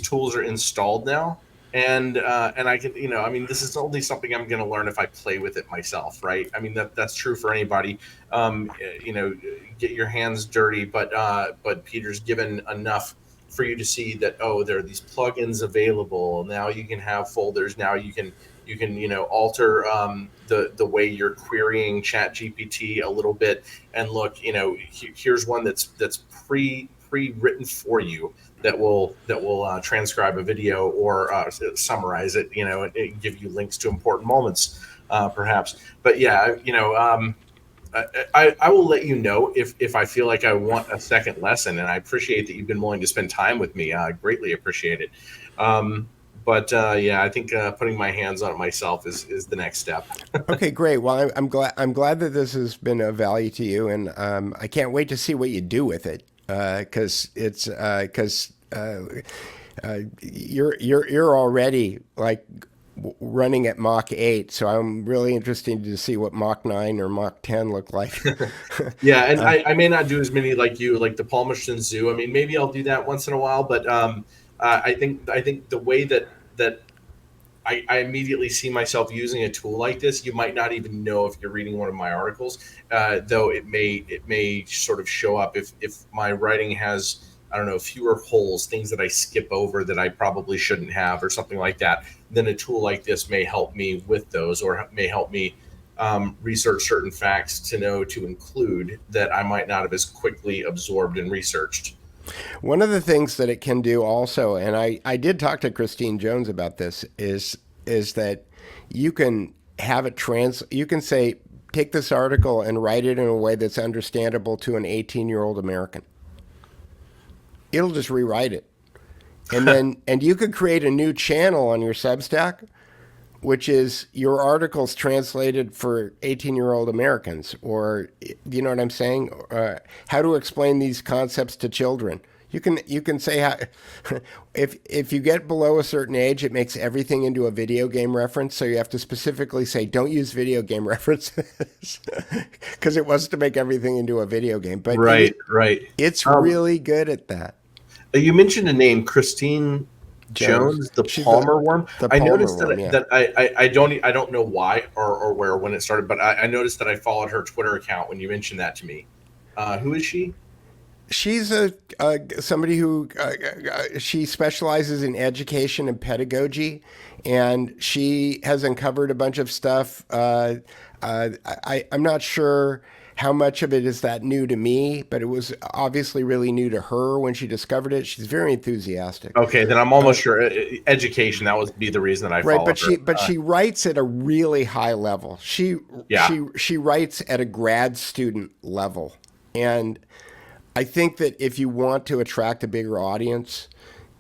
tools are installed now. And I can, I mean, this is only something I'm going to learn if I play with it myself, right? I mean, that's true for anybody. Get your hands dirty, but Peter's given enough for you to see that, there are these plugins available. Now you can have folders. Now you can alter the way you're querying ChatGPT a little bit. And look, here's one that's pre-written for you. That will transcribe a video or summarize it, and give you links to important moments, perhaps. But yeah, I will let you know if I feel like I want a second lesson, and I appreciate that you've been willing to spend time with me. I greatly appreciate it. But I think putting my hands on it myself is the next step. Okay, great. Well, I'm glad that this has been of value to you, and I can't wait to see what you do with it. Because you're already like running at Mach 8, so I'm really interested to see what Mach 9 or Mach 10 look like. Yeah, and I may not do as many like you, like the Palmerston Zoo. I mean, maybe I'll do that once in a while, but I think the way that I immediately see myself using a tool like this, you might not even know if you're reading one of my articles, though it may sort of show up if my writing has, I don't know, fewer holes, things that I skip over that I probably shouldn't have or something like that. Then a tool like this may help me with those, or may help me research certain facts to know to include that I might not have as quickly absorbed and researched. One of the things that it can do also, and I did talk to Christine Jones about this, is that you can have it you can say, take this article and write it in a way that's understandable to an 18-year-old American. It'll just rewrite it. And then and you could create a new channel on your Substack, which is your articles translated for 18-year-old Americans, or, you know what I'm saying? How to explain these concepts to children. You can say how, if you get below a certain age, it makes everything into a video game reference. So you have to specifically say, don't use video game references, because it wants to make everything into a video game. But right. It's really good at that. You mentioned a name, Christine Jones, the Palmer worm. I noticed that I don't know why or where when it started, but I noticed that I followed her Twitter account when you mentioned that to me. Who is she? She's somebody who she specializes in education and pedagogy, and she has uncovered a bunch of stuff. I'm not sure how much of it is that new to me, but it was obviously really new to her when she discovered it. She's very enthusiastic. Okay, then I'm almost sure education. That would be the reason that I Right, followed her. but she writes at a really high level. She writes at a grad student level, and I think that if you want to attract a bigger audience,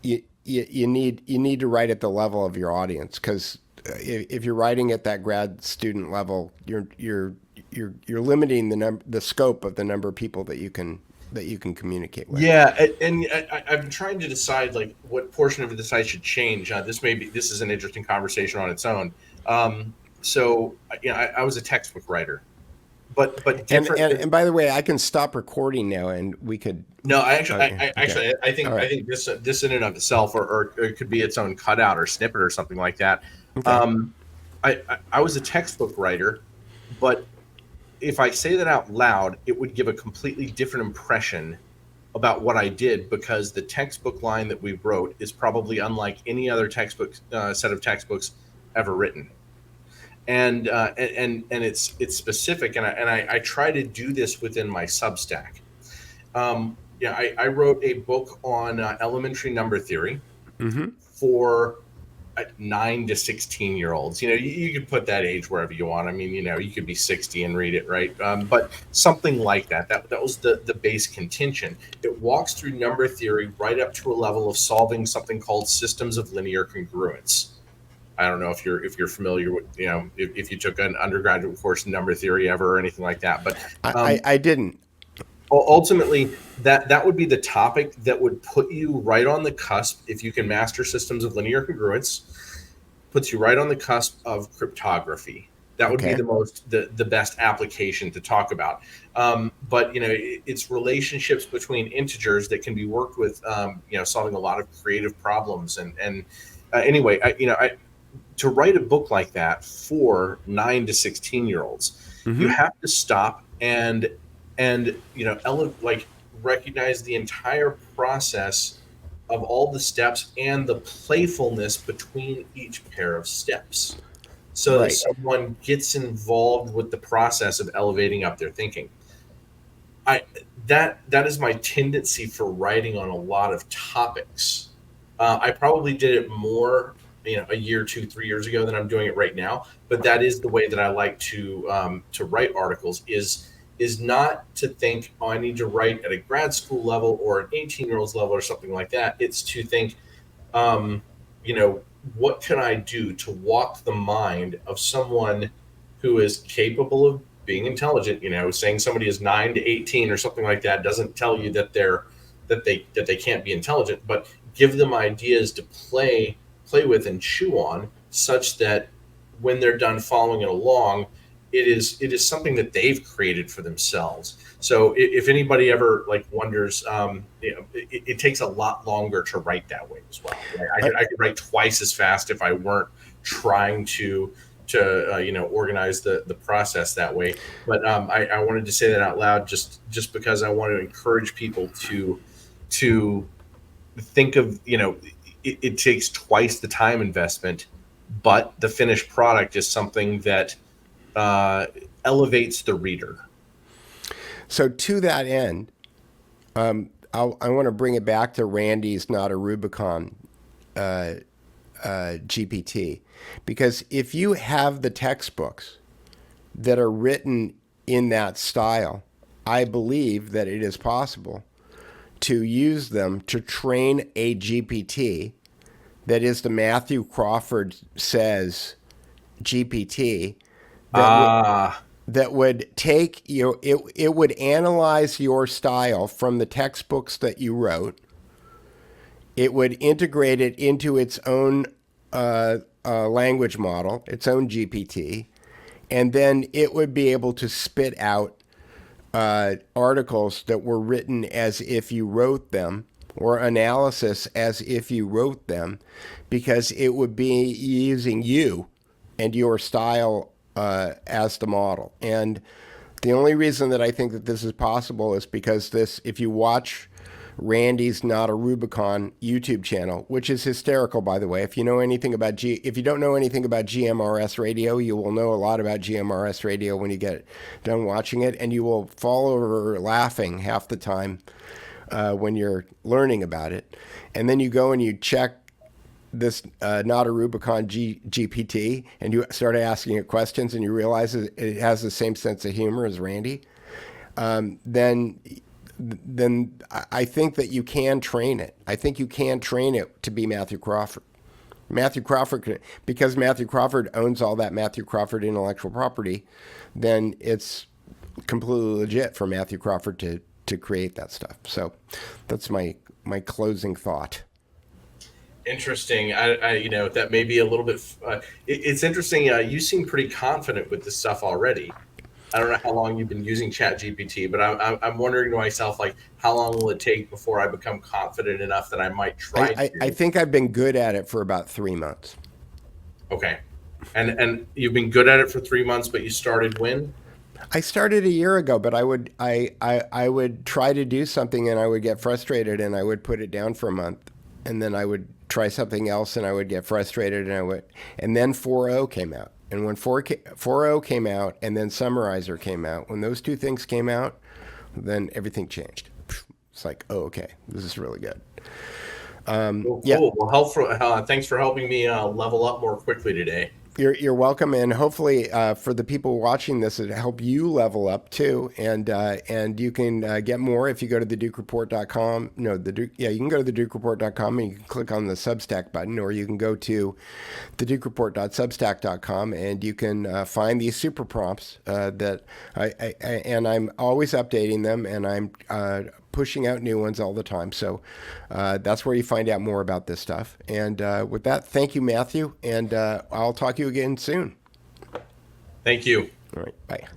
you need to write at the level of your audience, because if you're writing at that grad student level, you're limiting the scope of the number of people that you can communicate with. Yeah, and I've been trying to decide like what portion of this I should change. This is an interesting conversation on its own. So I was a textbook writer, but different. And by the way, I can stop recording now, and we could. No, I think this in and of itself, or it could be its own cutout or snippet or something like that. Okay. I was a textbook writer, but if I say that out loud, it would give a completely different impression about what I did, because the textbook line that we wrote is probably unlike any other textbook set of textbooks ever written. And it's specific, and I try to do this within my Substack. I wrote a book on elementary number theory for 9 to 16-year-olds. You could put that age wherever you want. I mean, you could be 60 and read it, right? But something like that. That was the base contention. It walks through number theory right up to a level of solving something called systems of linear congruence. I don't know if you're familiar with, if you took an undergraduate course in number theory ever or anything like that. But I didn't. Ultimately, that would be the topic that would put you right on the cusp. If you can master systems of linear congruence, puts you right on the cusp of cryptography. That would be the best application to talk about. But it's relationships between integers that can be worked with. Solving a lot of creative problems. And anyway, to write a book like that for 9 to 16-year-olds, you have to stop and recognize the entire process of all the steps and the playfulness between each pair of steps, so that someone gets involved with the process of elevating up their thinking. That is my tendency for writing on a lot of topics. I probably did it more a year, 2, 3 years ago than I'm doing it right now, but that is the way that I like to write articles, is not to think, I need to write at a grad school level or an 18-year-old's level or something like that. It's to think, what can I do to walk the mind of someone who is capable of being intelligent? Saying somebody is 9 to 18 or something like that doesn't tell you that they can't be intelligent, but give them ideas to play with and chew on, such that when they're done following it along, it is something that they've created for themselves. So if anybody ever wonders, it takes a lot longer to write that way as well. I could write twice as fast if I weren't trying to organize the process that way. But I wanted to say that out loud, just because I want to encourage people to think of, it takes twice the time investment, but the finished product is something that elevates the reader. So to that end, I want to bring it back to Randy's Not a Rubicon GPT, because if you have the textbooks that are written in that style, I believe that it is possible to use them to train a GPT that is the Mathew Crawford says GPT, that would take it would analyze your style from the textbooks that you wrote. It would integrate it into its own language model, its own GPT, and then it would be able to spit out articles that were written as if you wrote them, or analysis as if you wrote them, because it would be using you and your style as the model. And the only reason that I think that this is possible is because if you watch Randy's Not a Rubicon YouTube channel, which is hysterical, by the way. If you know anything about if you don't know anything about GMRS radio, you will know a lot about GMRS radio when you get done watching it, and you will fall over laughing half the time when you're learning about it. And then you go and you check this Not a Rubicon GPT, and you start asking it questions, and you realize it has the same sense of humor as Randy. Then I think that you can train it. I think you can train it to be Mathew Crawford. Because Mathew Crawford owns all that Mathew Crawford intellectual property, then it's completely legit for Mathew Crawford to create that stuff. So that's my closing thought. Interesting. I that may be a little bit. It's interesting. You seem pretty confident with this stuff already. I don't know how long you've been using ChatGPT, but I'm wondering to myself, like, how long will it take before I become confident enough that I might try? I think I've been good at it for about 3 months. Okay, and you've been good at it for 3 months, but you started when? I started a year ago, but I would try to do something and I would get frustrated and I would put it down for a month, and then I would try something else and I would get frustrated and then 4.0 came out. And when 4.0 came out and then Summarizer came out, when those two things came out, then everything changed. It's like, oh, okay, this is really good. Cool. Yeah. Well, thanks for helping me level up more quickly today. You're welcome, and hopefully for the people watching this, it'll help you level up too. And you can get more if you go to thedukereport.com. No, you can go to thedukereport.com and you can click on the Substack button, or you can go to thedukereport.substack.com and you can find these super prompts that I'm always updating them, and I'm pushing out new ones all the time. So that's where you find out more about this stuff. And with that, thank you, Mathew. And I'll talk to you again soon. Thank you. All right. Bye.